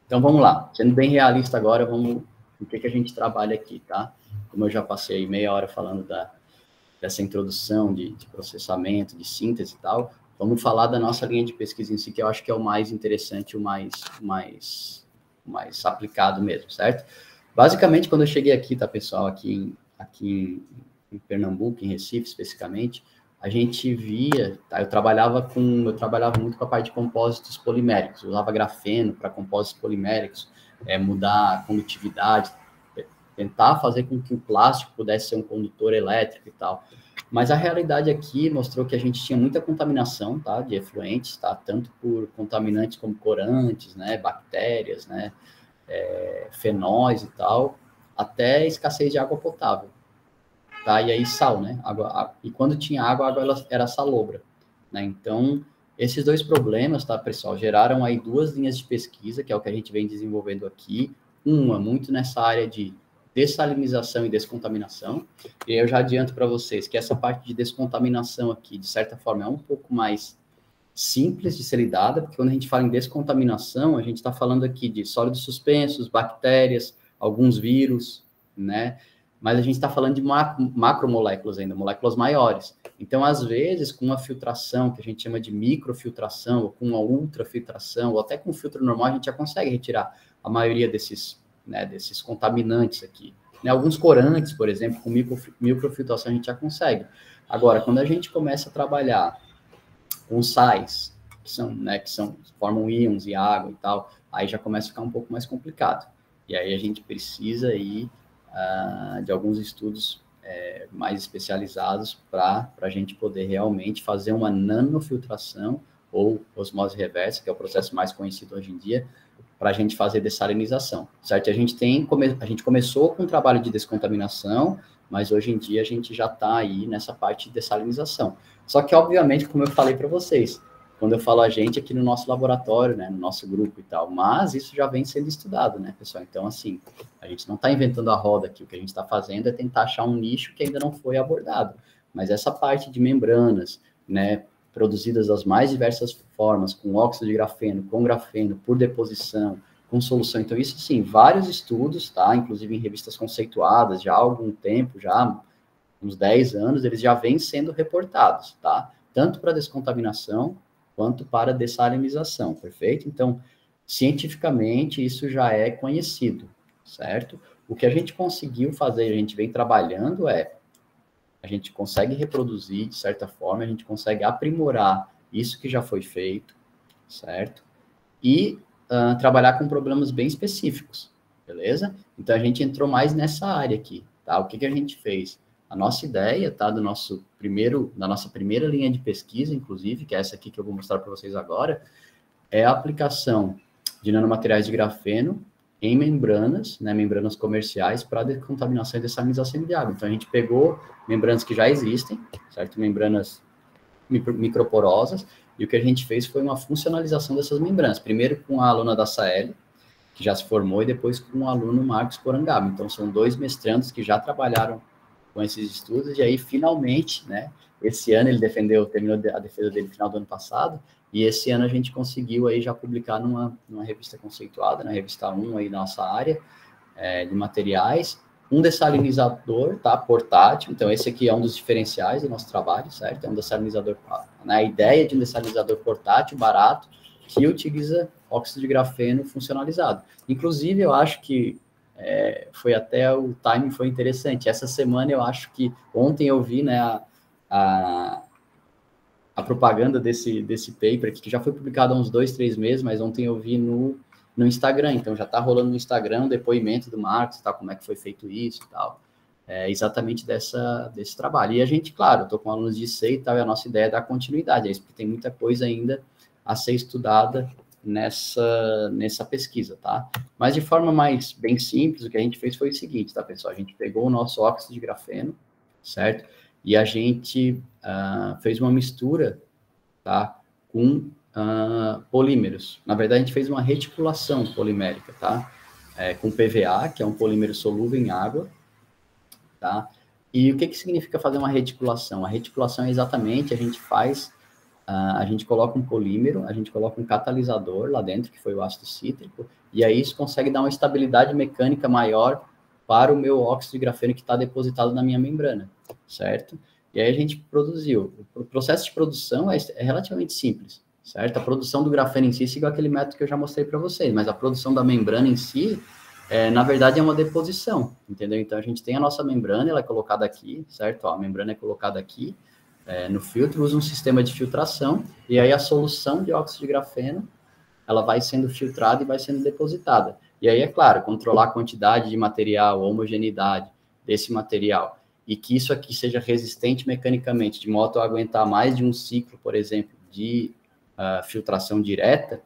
Então, vamos lá. Sendo bem realista agora, vamos o que a gente trabalha aqui, tá? Como eu já passei meia hora falando dessa introdução de processamento, de síntese e tal, vamos falar da nossa linha de pesquisa em si, que eu acho que é o mais interessante, o mais aplicado mesmo, certo? Basicamente, quando eu cheguei aqui, tá, pessoal, aqui em Pernambuco, em Recife, especificamente, a gente via, tá, eu trabalhava muito com a parte de compósitos poliméricos, usava grafeno para compósitos poliméricos, mudar a condutividade, tentar fazer com que o plástico pudesse ser um condutor elétrico e tal. Mas a realidade aqui mostrou que a gente tinha muita contaminação, tá, de efluentes, tá, tanto por contaminantes como corantes, né, bactérias, né, fenóis e tal, até escassez de água potável, tá, e aí sal, né, e quando tinha água, a água ela era salobra, né, então esses dois problemas, tá, pessoal, geraram aí 2 linhas de pesquisa, que é o que a gente vem desenvolvendo aqui, uma muito nessa área de dessalinização e descontaminação, e eu já adianto para vocês que essa parte de descontaminação aqui, de certa forma, é um pouco mais simples de ser lidada, porque quando a gente fala em descontaminação, a gente está falando aqui de sólidos suspensos, bactérias, alguns vírus, né? Mas a gente está falando de macromoléculas ainda, moléculas maiores. Então, às vezes, com uma filtração, que a gente chama de microfiltração, ou com uma ultrafiltração, ou até com um filtro normal, a gente já consegue retirar a maioria desses contaminantes aqui. Né? Alguns corantes, por exemplo, com microfiltração a gente já consegue. Agora, quando a gente começa a trabalhar com sais, formam íons e água e tal, aí já começa a ficar um pouco mais complicado. E aí a gente precisa aí de alguns estudos mais especializados para a gente poder realmente fazer uma nanofiltração ou osmose reversa, que é o processo mais conhecido hoje em dia, para a gente fazer dessalinização, certo? A gente começou com um trabalho de descontaminação, mas hoje em dia a gente já está aí nessa parte de dessalinização. Só que, obviamente, como eu falei para vocês, quando eu falo a gente aqui no nosso laboratório, né, no nosso grupo e tal, mas isso já vem sendo estudado, né, pessoal? Então, assim, a gente não está inventando a roda aqui, o que a gente está fazendo é tentar achar um nicho que ainda não foi abordado. Mas essa parte de membranas, né, produzidas das mais diversas formas, com óxido de grafeno, com grafeno, por deposição, com solução. Então, isso sim, vários estudos, tá? Inclusive em revistas conceituadas, já há algum tempo, já uns 10 anos, eles já vêm sendo reportados, tá? Tanto para descontaminação, quanto para dessalinização, perfeito? Então, cientificamente, isso já é conhecido, certo? O que a gente conseguiu fazer, a gente vem trabalhando a gente consegue reproduzir, de certa forma, a gente consegue aprimorar isso que já foi feito, certo? E trabalhar com problemas bem específicos, beleza? Então, a gente entrou mais nessa área aqui, tá? O que a gente fez? A nossa ideia, tá? Da nossa primeira linha de pesquisa, inclusive, que é essa aqui que eu vou mostrar para vocês agora, é a aplicação de nanomateriais de grafeno em membranas, né, membranas comerciais para decontaminação e dessalinização de água. Então, a gente pegou membranas que já existem, certo? Membranas microporosas, e o que a gente fez foi uma funcionalização dessas membranas, primeiro com a aluna da SAEL, que já se formou, e depois com o aluno Marcos Porangaba. Então, são 2 mestrandos que já trabalharam com esses estudos, e aí, finalmente, né, esse ano ele terminou a defesa dele no final do ano passado, e esse ano a gente conseguiu aí já publicar numa revista conceituada, na revista 1 aí da nossa área de materiais, um dessalinizador, tá, portátil. Então, esse aqui é um dos diferenciais do nosso trabalho, certo? É um dessalinizador, né, a ideia de um dessalinizador portátil, barato, que utiliza óxido de grafeno funcionalizado. Inclusive, eu acho que foi até o timing foi interessante. Essa semana, eu acho que ontem eu vi, né, a propaganda desse paper aqui, que já foi publicado há uns 2, 3 meses, mas ontem eu vi no Instagram. Então, já está rolando no Instagram um depoimento do Marcos, tá, como é que foi feito isso e tal. Exatamente desse trabalho. E a gente, claro, eu estou com alunos de IC e tal, e a nossa ideia é dar continuidade a isso, porque tem muita coisa ainda a ser estudada nessa pesquisa, tá? Mas de forma mais bem simples, o que a gente fez foi o seguinte, tá, pessoal? A gente pegou o nosso óxido de grafeno, certo? E a gente fez uma mistura, tá, com polímeros. Na verdade, a gente fez uma reticulação polimérica, tá? Com PVA, que é um polímero solúvel em água, tá? E o que significa fazer uma reticulação? A reticulação é exatamente, a gente coloca um polímero, a gente coloca um catalisador lá dentro, que foi o ácido cítrico, e aí isso consegue dar uma estabilidade mecânica maior para o meu óxido de grafeno que está depositado na minha membrana, certo? E aí a gente produziu. O processo de produção é relativamente simples, certo? A produção do grafeno em si siga aquele método que eu já mostrei para vocês, mas a produção da membrana em si, na verdade, é uma deposição, entendeu? Então, a gente tem a nossa membrana, ela é colocada aqui, certo? Ó, a membrana é colocada aqui, no filtro, usa um sistema de filtração, e aí a solução de óxido de grafeno, ela vai sendo filtrada e vai sendo depositada. E aí, é claro, controlar a quantidade de material, a homogeneidade desse material, e que isso aqui seja resistente mecanicamente, de modo a aguentar mais de um ciclo, por exemplo, de filtração direta,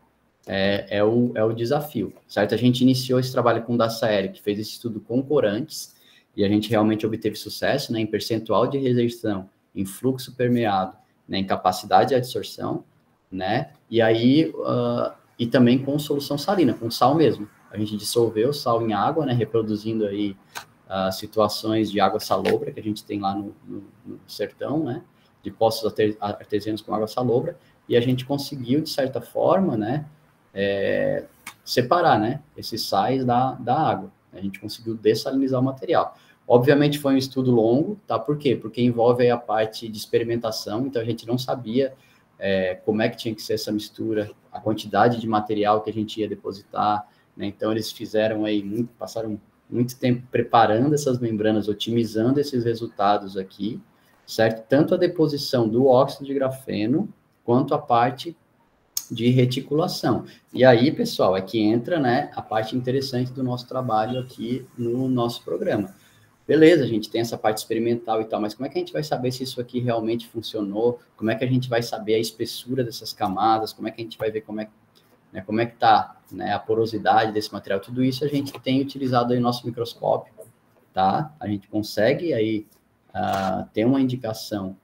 é o desafio, certo? A gente iniciou esse trabalho com o Dasaeri, que fez esse estudo com corantes, e a gente realmente obteve sucesso, né, em percentual de rejeição, em fluxo permeado, né, em capacidade de adsorção, né, e aí, e também com solução salina, com sal mesmo. A gente dissolveu sal em água, né, reproduzindo aí situações de água salobra que a gente tem lá no sertão, né, de poços artesianos com água salobra, e a gente conseguiu, de certa forma, né, separar, né, esses sais da água. A gente conseguiu dessalinizar o material. Obviamente foi um estudo longo, tá? Por quê? Porque envolve aí a parte de experimentação, então a gente não sabia como é que tinha que ser essa mistura, a quantidade de material que a gente ia depositar, né? Então eles fizeram aí, passaram muito tempo preparando essas membranas, otimizando esses resultados aqui, certo? Tanto a deposição do óxido de grafeno, quanto a parte de reticulação. E aí, pessoal, é que entra, né, a parte interessante do nosso trabalho aqui no nosso programa. Beleza, a gente tem essa parte experimental e tal, mas como é que a gente vai saber se isso aqui realmente funcionou? Como é que a gente vai saber a espessura dessas camadas? Como é que a gente vai ver como é que está, né, a porosidade desse material? Tudo isso a gente tem utilizado aí no nosso microscópio, tá? A gente consegue aí ter uma indicação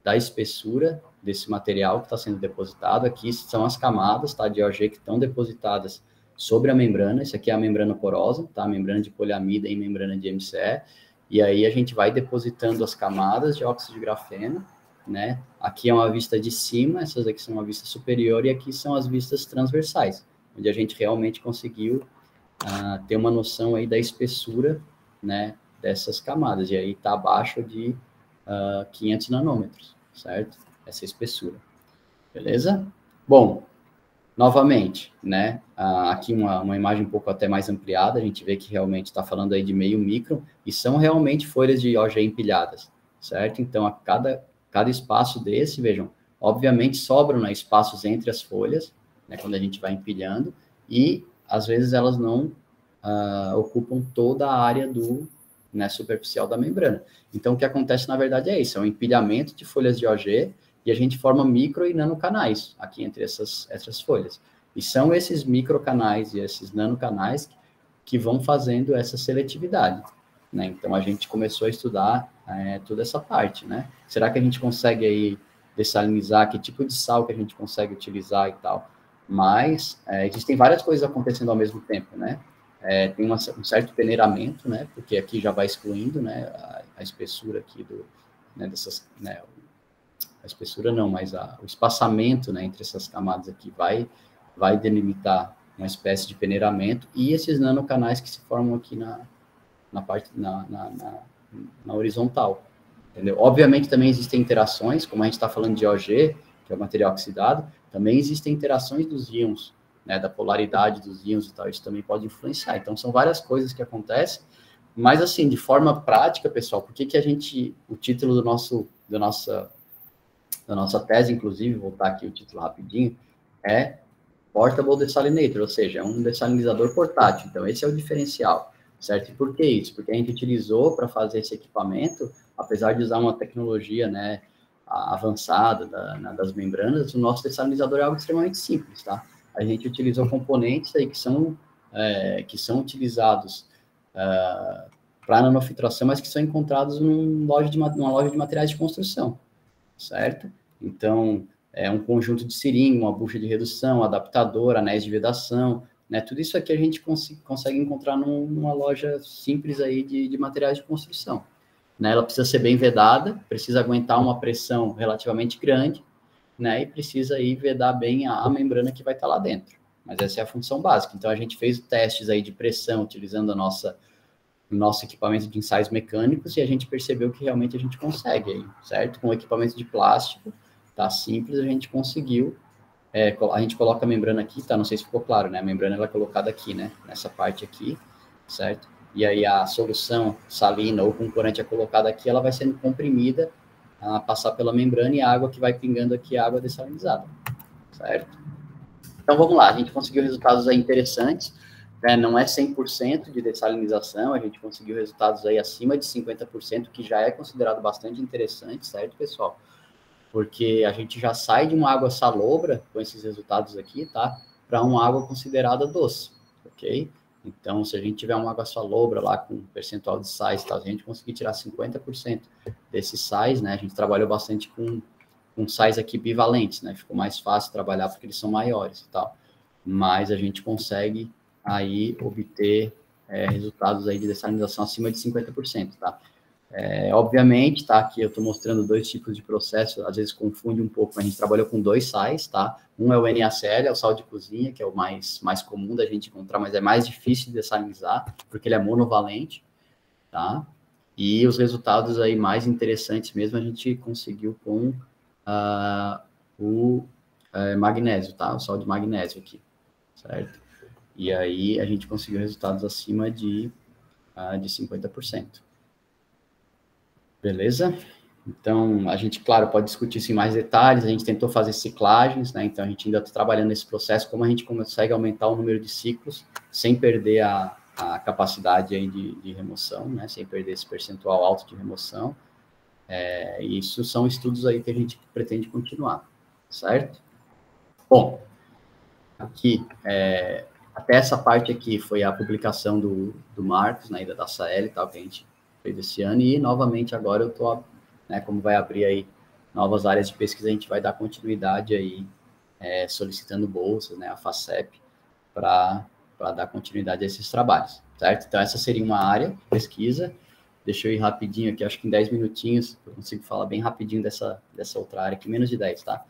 da espessura desse material que está sendo depositado. Aqui são as camadas, tá, de OG que estão depositadas sobre a membrana. Isso aqui é a membrana porosa, tá? A membrana de poliamida e membrana de MCE. E aí a gente vai depositando as camadas de óxido de grafeno, né? Aqui é uma vista de cima, essas aqui são uma vista superior, e aqui são as vistas transversais, onde a gente realmente conseguiu ter uma noção aí da espessura, né, dessas camadas. E aí está abaixo de 500 nanômetros, certo? Essa espessura. Beleza? Bom, novamente, né, aqui uma imagem um pouco até mais ampliada, a gente vê que realmente está falando aí de meio micron, e são realmente folhas de OG empilhadas, certo? Então, a cada espaço desse, vejam, obviamente sobram, né, espaços entre as folhas, né, quando a gente vai empilhando, e às vezes elas não ocupam toda a área né, superficial da membrana. Então, o que acontece, na verdade, é isso, é um empilhamento de folhas de OG, e a gente forma micro e nanocanais aqui entre essas folhas. E são esses microcanais e esses nanocanais que vão fazendo essa seletividade, né? Então, a gente começou a estudar toda essa parte, né? Será que a gente consegue aí dessalinizar? Que tipo de sal que a gente consegue utilizar e tal? Mas existem várias coisas acontecendo ao mesmo tempo, né? Tem um certo peneiramento, né? Porque aqui já vai excluindo, né? A espessura aqui dessas, né? A espessura não, mas o espaçamento, né? Entre essas camadas aqui vai delimitar uma espécie de peneiramento e esses nanocanais que se formam aqui na parte na horizontal, entendeu? Obviamente também existem interações, como a gente está falando de OG, que é o material oxidado, também existem interações dos íons, né, da polaridade dos íons e tal, isso também pode influenciar. Então, são várias coisas que acontecem, mas, assim, de forma prática, pessoal, por que o título da nossa tese, inclusive, vou voltar aqui o título rapidinho, é Portable Desalinator, ou seja, é um dessalinizador portátil. Então, esse é o diferencial, certo? E por que isso? Porque a gente utilizou para fazer esse equipamento, apesar de usar uma tecnologia, né, avançada das membranas, o nosso dessalinizador é algo extremamente simples, tá? A gente utilizou componentes aí que são utilizados para nanofiltração, mas que são encontrados numa loja de materiais de construção, certo? Então, é um conjunto de seringa, uma bucha de redução, adaptador, anéis de vedação, né? Tudo isso aqui a gente consegue encontrar numa loja simples aí de materiais de construção, né? Ela precisa ser bem vedada, precisa aguentar uma pressão relativamente grande, né? E precisa aí vedar bem a membrana que vai estar lá dentro. Mas essa é a função básica. Então, a gente fez testes aí de pressão utilizando o nosso equipamento de ensaios mecânicos e a gente percebeu que realmente a gente consegue aí, certo? Com o equipamento de plástico, tá simples, a gente conseguiu. A gente coloca a membrana aqui, tá? Não sei se ficou claro, né? A membrana ela é colocada aqui, né? Nessa parte aqui, certo? E aí a solução salina ou com corante é colocada aqui, ela vai sendo comprimida a passar pela membrana e a água que vai pingando aqui, a água dessalinizada, certo? Então, vamos lá, a gente conseguiu resultados aí interessantes, né? Não é 100% de dessalinização, a gente conseguiu resultados aí acima de 50%, que já é considerado bastante interessante, certo, pessoal? Porque a gente já sai de uma água salobra, com esses resultados aqui, tá? Para uma água considerada doce, ok? Então, se a gente tiver uma água salobra lá com um percentual de sais, tá? Se a gente conseguir tirar 50% desses sais, né? A gente trabalhou bastante com sais aqui bivalentes, né? Ficou mais fácil trabalhar porque eles são maiores e tal. Mas a gente consegue aí obter resultados aí de dessalinização acima de 50%, tá? Obviamente, tá? Aqui eu estou mostrando dois tipos de processo, às vezes confunde um pouco, a gente trabalhou com dois sais, tá? Um é o NaCl, é o sal de cozinha, que é o mais comum da gente encontrar, mas é mais difícil de dessalinizar, porque ele é monovalente, tá? E os resultados aí mais interessantes mesmo a gente conseguiu com o magnésio, tá? O sal de magnésio aqui, certo? E aí a gente conseguiu resultados acima de 50%. Beleza? Então, a gente, claro, pode discutir isso em mais detalhes, a gente tentou fazer ciclagens, né? Então, a gente ainda está trabalhando nesse processo, como a gente consegue aumentar o número de ciclos sem perder a capacidade aí de remoção, né? Sem perder esse percentual alto de remoção. Isso são estudos aí que a gente pretende continuar, certo? Bom, aqui, até essa parte aqui foi a publicação do Marcos, né, da SAEL e tal, que a gente fez esse ano, e novamente agora eu estou, né, como vai abrir aí novas áreas de pesquisa, a gente vai dar continuidade aí, solicitando bolsas, né, a FACEP, para dar continuidade a esses trabalhos, certo? Então, essa seria uma área de pesquisa. Deixa eu ir rapidinho aqui, acho que em 10 minutinhos eu consigo falar bem rapidinho dessa outra área aqui, menos de 10, tá?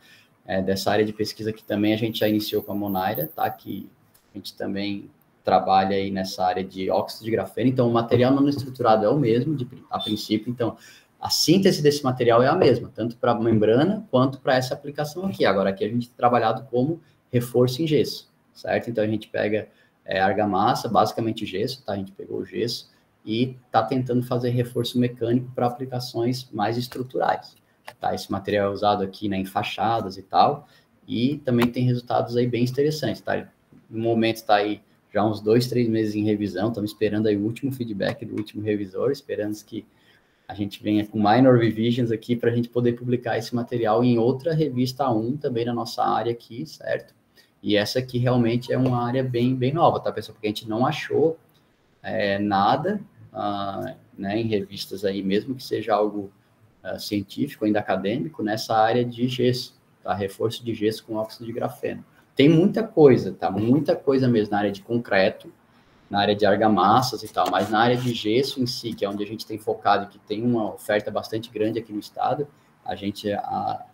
Dessa área de pesquisa que também a gente já iniciou com a Monaira, tá? Que a gente também trabalha aí nessa área de óxido de grafeno. Então, o material nanoestruturado é o mesmo, a princípio. Então, a síntese desse material é a mesma, tanto para a membrana quanto para essa aplicação aqui. Agora, aqui a gente tem trabalhado como reforço em gesso, certo? Então, a gente pega argamassa, basicamente gesso, tá? A gente pegou o gesso e está tentando fazer reforço mecânico para aplicações mais estruturais. Tá? Esse material é usado aqui, né, em fachadas e tal, e também tem resultados aí bem interessantes. Tá? No momento está aí já uns 2, 3 meses em revisão, estamos esperando aí o último feedback do último revisor, esperamos que a gente venha com minor revisions aqui para a gente poder publicar esse material em outra revista A1 também na nossa área aqui, certo? E essa aqui realmente é uma área bem nova, tá, pessoal? Porque a gente não achou nada, né, em revistas aí, mesmo que seja algo científico, ainda acadêmico, nessa área de gesso, tá? Reforço de gesso com óxido de grafeno. Tem muita coisa, tá? Muita coisa mesmo na área de concreto, na área de argamassas e tal, mas na área de gesso em si, que é onde a gente tem focado e que tem uma oferta bastante grande aqui no estado, a gente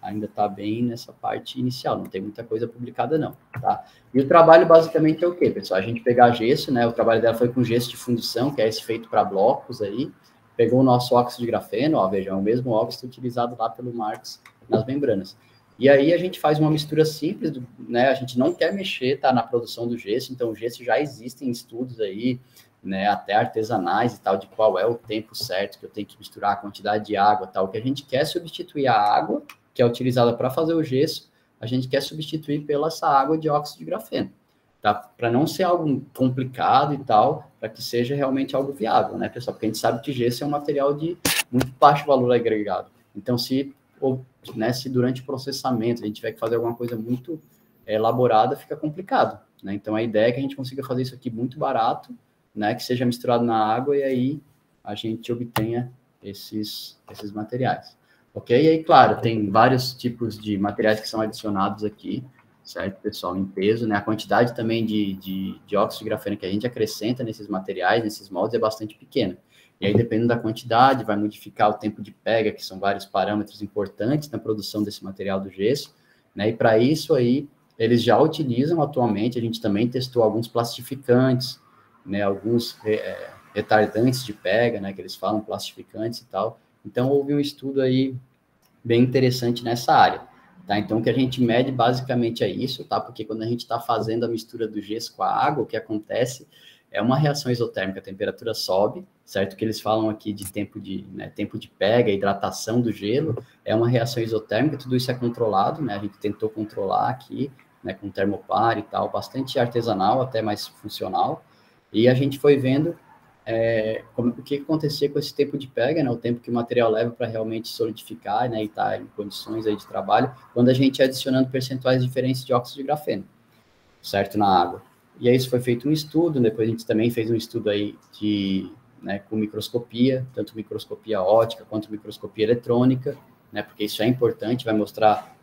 ainda está bem nessa parte inicial, não tem muita coisa publicada não, tá? E o trabalho basicamente é o quê, pessoal? A gente pegar gesso, né? O trabalho dela foi com gesso de fundição, que é esse feito para blocos aí, pegou o nosso óxido de grafeno, ó, vejam, é o mesmo óxido utilizado lá pelo Marx nas membranas. E aí a gente faz uma mistura simples, né? A gente não quer mexer, tá, na produção do gesso, então o gesso já existem estudos aí, né, até artesanais e tal, de qual é o tempo certo que eu tenho que misturar, a quantidade de água e tal. O que a gente quer substituir a água, que é utilizada para fazer o gesso, a gente quer substituir pela essa água de óxido de grafeno, tá? Para não ser algo complicado e tal, para que seja realmente algo viável, né, pessoal? Porque a gente sabe que gesso é um material de muito baixo valor agregado. Então, se durante o processamento a gente tiver que fazer alguma coisa muito elaborada, fica complicado, né? Então, a ideia é que a gente consiga fazer isso aqui muito barato, né, que seja misturado na água e aí a gente obtenha esses materiais, ok? E aí, claro, tem vários tipos de materiais que são adicionados aqui, certo, pessoal, em peso, né? A quantidade também de óxido de grafeno que a gente acrescenta nesses materiais, nesses moldes, é bastante pequena. E aí, dependendo da quantidade, vai modificar o tempo de pega, que são vários parâmetros importantes na produção desse material do gesso, né? E para isso aí, eles já utilizam atualmente, a gente também testou alguns plastificantes, né, alguns retardantes de pega, né, que eles falam, plastificantes e tal. Então, houve um estudo aí bem interessante nessa área, tá? Então, o que a gente mede basicamente é isso, tá? Porque quando a gente está fazendo a mistura do gesso com a água, o que acontece é uma reação isotérmica, a temperatura sobe, certo? O que eles falam aqui de tempo de pega, hidratação do gelo, é uma reação isotérmica, tudo isso é controlado, né? A gente tentou controlar aqui, né, com termopar e tal, bastante artesanal, até mais funcional. E a gente foi vendo o que acontecia com esse tempo de pega, né, o tempo que o material leva para realmente solidificar, né, e estar em condições aí de trabalho, quando a gente ia adicionando percentuais diferentes de óxido de grafeno, certo, na água. E aí isso foi feito um estudo, depois a gente também fez um estudo aí com microscopia, tanto microscopia óptica quanto microscopia eletrônica, né, porque isso é importante, vai mostrar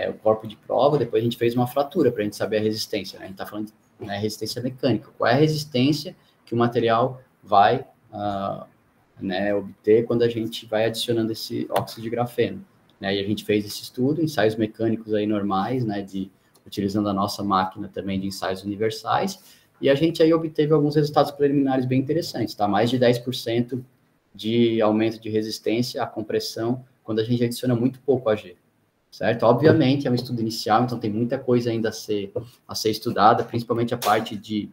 o corpo de prova. Depois a gente fez uma fratura para a gente saber a resistência, né, a gente está falando de resistência mecânica, qual é a resistência que o material vai obter quando a gente vai adicionando esse óxido de grafeno, né? E a gente fez esse estudo, ensaios mecânicos aí normais, né, utilizando a nossa máquina também de ensaios universais, e a gente aí obteve alguns resultados preliminares bem interessantes, tá? Mais de 10% de aumento de resistência à compressão quando a gente adiciona muito pouco AG, certo? Obviamente é um estudo inicial, então tem muita coisa ainda a ser estudada, principalmente a parte de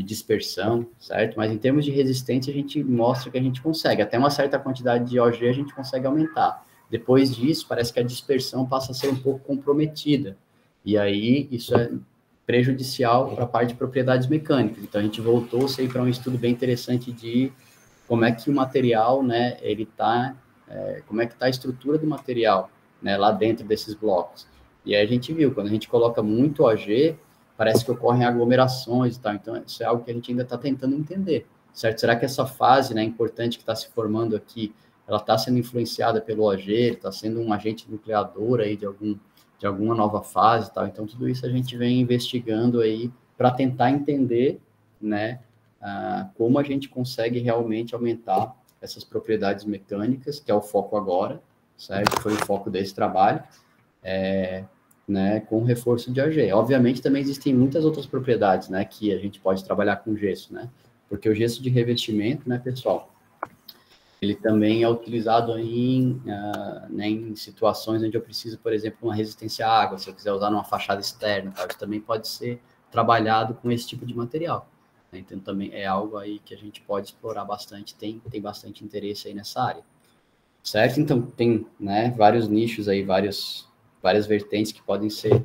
dispersão, certo? Mas em termos de resistência, a gente mostra que a gente consegue. Até uma certa quantidade de OG a gente consegue aumentar. Depois disso, parece que a dispersão passa a ser um pouco comprometida. E aí, isso é prejudicial para a parte de propriedades mecânicas. Então, a gente voltou-se aí para um estudo bem interessante de como é que o material, né, ele tá, como é que está a estrutura do material, né, lá dentro desses blocos. E aí a gente viu, quando a gente coloca muito OG, parece que ocorrem aglomerações e tal. Então, isso é algo que a gente ainda está tentando entender, certo? Será que essa fase, né, importante que está se formando aqui, ela está sendo influenciada pelo OG, está sendo um agente nucleador aí de alguma nova fase e tal? Então, tudo isso a gente vem investigando aí para tentar entender, né, como a gente consegue realmente aumentar essas propriedades mecânicas, que é o foco agora, certo? Foi o foco desse trabalho, né, com reforço de AG. Obviamente, também existem muitas outras propriedades, né, que a gente pode trabalhar com gesso, né, porque o gesso de revestimento, né, pessoal, ele também é utilizado em situações onde eu preciso, por exemplo, uma resistência à água, se eu quiser usar numa fachada externa, tá? Isso também pode ser trabalhado com esse tipo de material, né? Então, também é algo aí que a gente pode explorar bastante, tem bastante interesse aí nessa área, certo? Então, tem, né, vários nichos aí, várias vertentes que podem ser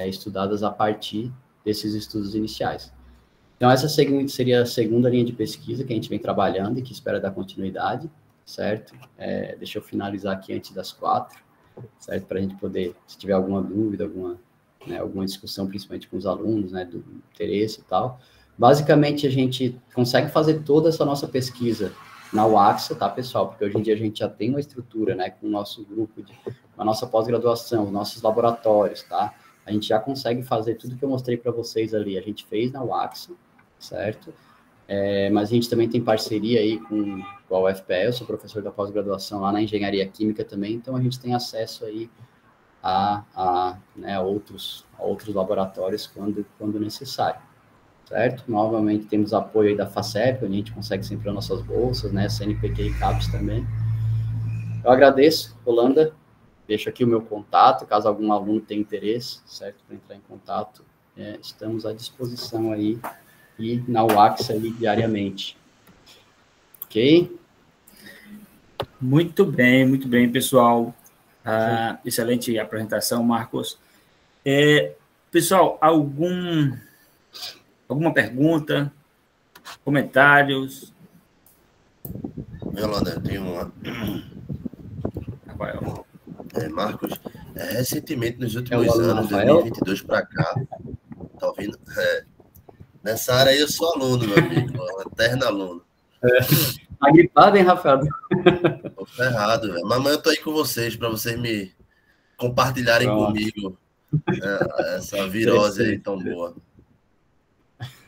estudadas a partir desses estudos iniciais. Então, essa seria a segunda linha de pesquisa que a gente vem trabalhando e que espera dar continuidade, certo? Deixa eu finalizar aqui antes das 4, certo? Para a gente poder, se tiver alguma dúvida, alguma né, alguma discussão, principalmente com os alunos, né, do interesse e tal. Basicamente, a gente consegue fazer toda essa nossa pesquisa na UAXA, tá, pessoal? Porque hoje em dia a gente já tem uma estrutura, né, com o nosso grupo, com a nossa pós-graduação, os nossos laboratórios, tá? A gente já consegue fazer tudo que eu mostrei para vocês ali, a gente fez na UAXA, certo? Mas a gente também tem parceria aí com a UFPE, eu sou professor da pós-graduação lá na Engenharia Química também, então a gente tem acesso aí né, outros laboratórios quando necessário, certo? Novamente temos apoio aí da FACEP, onde a gente consegue sempre as nossas bolsas, né, CNPq e CAPES também. Eu agradeço, Holanda, deixo aqui o meu contato, caso algum aluno tenha interesse, certo, para entrar em contato, estamos à disposição aí, e na UAXA ali diariamente. Ok? Muito bem, pessoal. Excelente apresentação, Marcos. Pessoal, alguma pergunta, comentários? Yolanda, eu tenho uma. Rafael. Marcos, recentemente, nos últimos anos, 2022 para cá, tá ouvindo? Nessa área aí eu sou aluno, meu amigo, um eterno aluno. Tá gripado, hein, Rafael? Tô ferrado, velho. Mas amanhã eu tô aí com vocês, para vocês me compartilharem comigo essa virose aí tão boa.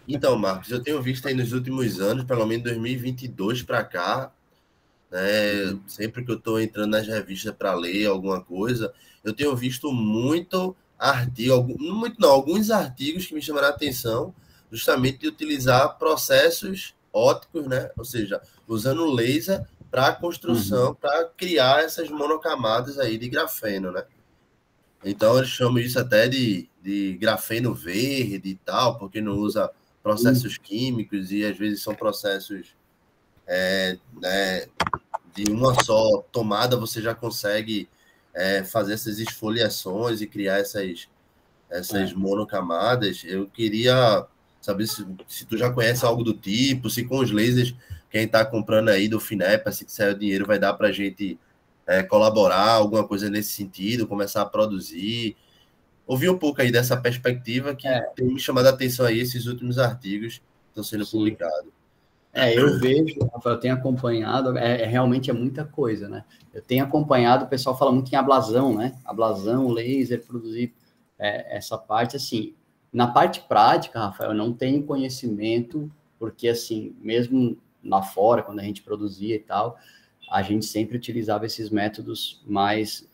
Então, Marcos, eu tenho visto aí nos últimos anos, pelo menos 2022 para cá, né, sempre que eu estou entrando nas revistas para ler alguma coisa, eu tenho visto muito artigo, alguns artigos que me chamaram a atenção, justamente de utilizar processos ópticos, né, ou seja, usando laser para construção, para criar essas monocamadas aí de grafeno, né. Então, eles chamam isso até de grafeno verde e tal, porque não usa processos químicos e às vezes são processos né, de uma só tomada, você já consegue fazer essas esfoliações e criar essas monocamadas. Eu queria saber se tu já conhece algo do tipo, se com os lasers, quem está comprando aí do FINEP, se sair o dinheiro, vai dar para a gente colaborar, alguma coisa nesse sentido, começar a produzir. Ouvi um pouco aí dessa perspectiva que tem me chamado a atenção aí esses últimos artigos que estão sendo publicados. Eu vejo, Rafael, eu tenho acompanhado, realmente é muita coisa, né? Eu tenho acompanhado, o pessoal fala muito em ablazão, né? Ablazão, laser, produzir essa parte, assim, na parte prática, Rafael, eu não tenho conhecimento, porque, assim, mesmo lá fora, quando a gente produzia e tal, a gente sempre utilizava esses métodos mais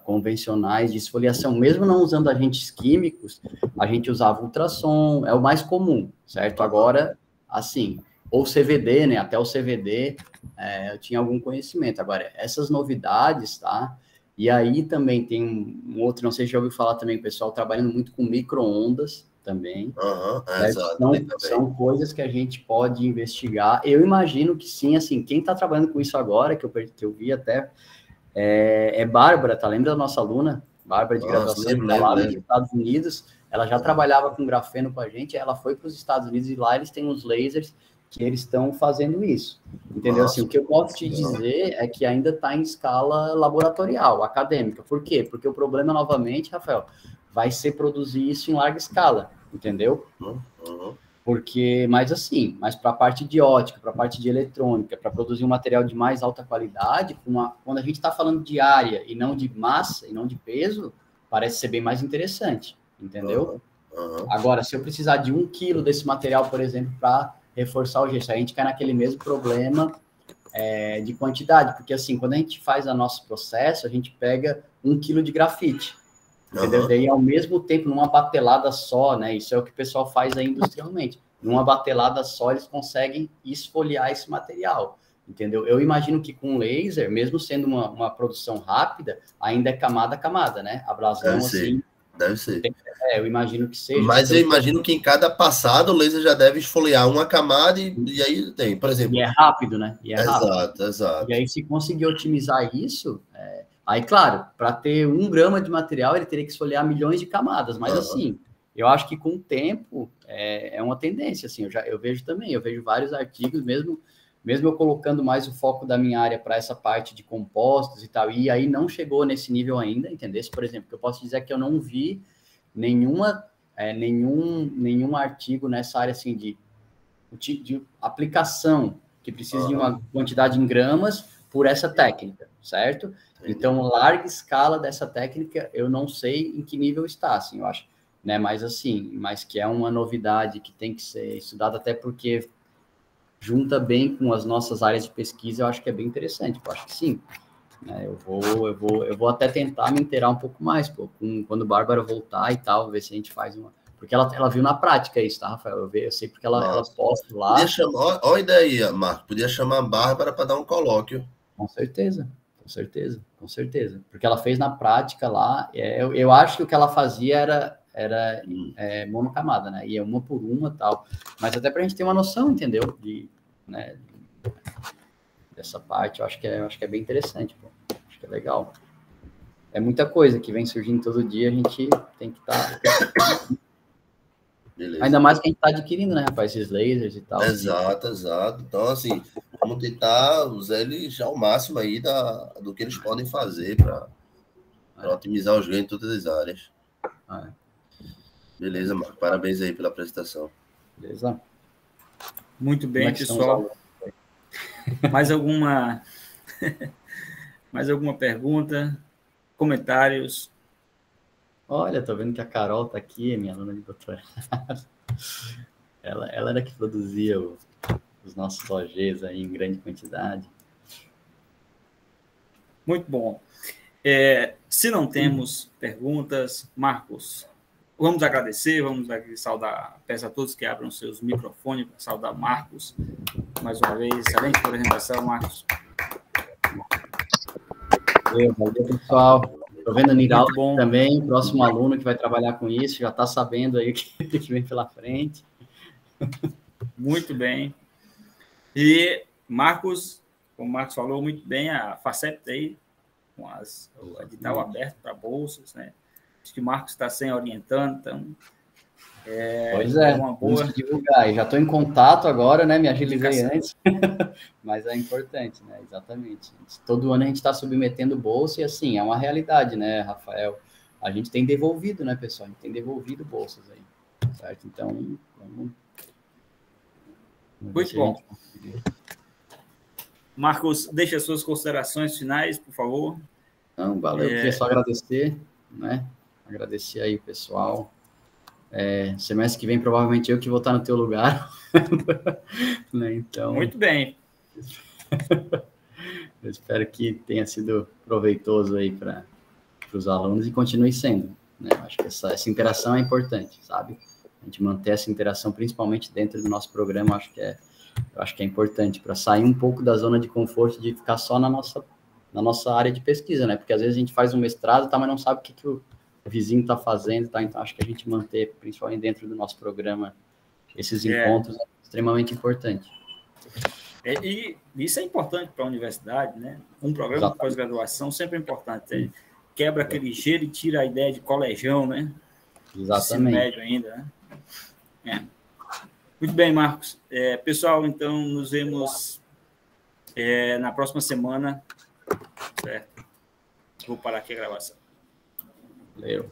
convencionais de esfoliação, mesmo não usando agentes químicos, a gente usava ultrassom, é o mais comum, certo? Agora, assim, ou CVD, né? Até o CVD eu tinha algum conhecimento. Agora, essas novidades, tá? E aí também tem um outro, não sei se já ouviu falar também, pessoal trabalhando muito com micro-ondas também. Exato. São coisas que a gente pode investigar. Eu imagino que sim, assim, quem está trabalhando com isso agora, que eu vi até, é Bárbara, tá? Lembra da nossa aluna? Bárbara de graduação, que está lá nos Estados Unidos. Ela já trabalhava com grafeno com a gente, ela foi para os Estados Unidos e lá eles têm uns lasers que eles estão fazendo isso, entendeu? Assim, o que eu posso te dizer é que ainda está em escala laboratorial, acadêmica. Por quê? Porque o problema, novamente, Rafael, vai ser produzir isso em larga escala, entendeu? Mas para a parte de ótica, para a parte de eletrônica, para produzir um material de mais alta qualidade, quando a gente está falando de área e não de massa, e não de peso, parece ser bem mais interessante, entendeu? Agora, se eu precisar de 1 quilo desse material, por exemplo, para reforçar o gesso, a gente cai naquele mesmo problema de quantidade, porque assim, quando a gente faz o nosso processo, a gente pega 1 quilo de grafite, entendeu? Daí, ao mesmo tempo, numa batelada só, né, isso é o que o pessoal faz aí industrialmente, numa batelada só, eles conseguem esfoliar esse material, entendeu? Eu imagino que com laser, mesmo sendo uma produção rápida, ainda é camada a camada, né? Abrasão, assim... Deve ser. Eu imagino que seja. Mas eu imagino que em cada passada o laser já deve esfoliar uma camada e aí tem, por exemplo... E é rápido, né? Exato. E aí, se conseguir otimizar isso... Aí, claro, para ter 1 grama de material, ele teria que esfoliar milhões de camadas. Mas, assim, eu acho que com o tempo é uma tendência, assim. Eu vejo também, eu vejo vários artigos, mesmo eu colocando mais o foco da minha área para essa parte de compostos e tal, e aí não chegou nesse nível ainda, entendeu? Por exemplo, que eu posso dizer que eu não vi nenhum artigo nessa área assim de aplicação que precisa de uma quantidade em gramas por essa técnica, certo? Então, larga escala dessa técnica, eu não sei em que nível está, assim, eu acho, né? Mas que é uma novidade que tem que ser estudada, até porque junta bem com as nossas áreas de pesquisa, eu acho que é bem interessante, eu acho que sim. Né? Eu vou até tentar me inteirar um pouco mais, pô, quando a Bárbara voltar e tal, ver se a gente faz uma... Porque ela viu na prática isso, tá, Rafael? Eu sei porque ela posta lá. Podia chamar, olha a ideia aí, Marco. Podia chamar a Bárbara para dar um colóquio. Com certeza. Porque ela fez na prática lá. Eu acho que o que ela fazia era monocamada, né? Ia uma por uma e tal. Mas até para a gente ter uma noção, entendeu? Né, dessa parte, eu acho que é bem interessante, pô. Acho que é legal. É muita coisa que vem surgindo todo dia, a gente tem que estar... Beleza. Ainda mais que a gente está adquirindo, né, rapaz, esses lasers e tal. Exato. Então, assim, vamos tentar usar eles ao máximo aí do que eles podem fazer para otimizar os ganhos em todas as áreas. Beleza, Marco. Parabéns aí pela apresentação. Beleza. Muito bem, pessoal. Mais alguma pergunta? Comentários? Olha, tô vendo que a Carol tá aqui, minha aluna de doutorado. Ela era que produzia os nossos OGs aí em grande quantidade. Muito bom. Se não temos perguntas, Marcos, vamos agradecer, vamos saudar, peço a todos que abram seus microfones para saudar Marcos. Mais uma vez, excelente apresentação, Marcos. Valeu, pessoal. Estou vendo o Niraldo também, próximo aluno que vai trabalhar com isso, já está sabendo aí o que vem pela frente. Muito bem. E Marcos, como o Marcos falou muito bem, a FACEP aí, com o edital aberto para bolsas, né? Acho que o Marcos está sem orientando, então... Pois é, uma boa... vamos divulgar. Eu já estou em contato agora, né? Me agilizei antes, mas é importante, né? Exatamente. Todo ano a gente está submetendo bolsa e, assim, é uma realidade, né, Rafael? A gente tem devolvido, né, pessoal? A gente tem devolvido bolsas aí, certo? Então, vamos muito bom. Marcos, deixa as suas considerações finais, por favor. Não, valeu. Eu queria só agradecer, né? Agradecer aí o pessoal. Semestre que vem, provavelmente eu que vou estar no teu lugar. Né? Então, muito bem. Eu espero que tenha sido proveitoso aí para os alunos e continue sendo. Né? Acho que essa interação é importante, sabe? A gente manter essa interação, principalmente dentro do nosso programa, eu acho que é importante para sair um pouco da zona de conforto de ficar só na nossa área de pesquisa, né? Porque às vezes a gente faz um mestrado, tá, mas não sabe o que o vizinho está fazendo, tá? Então acho que a gente manter, principalmente dentro do nosso programa, esses encontros é extremamente importante. E isso é importante para a universidade, né? Um programa de pós-graduação sempre é importante. Quebra aquele gelo e tira a ideia de colegião, né? Exatamente. Médio ainda, né? Muito bem, Marcos. Pessoal, então, nos vemos na próxima semana. Certo? Vou parar aqui a gravação. Valeu.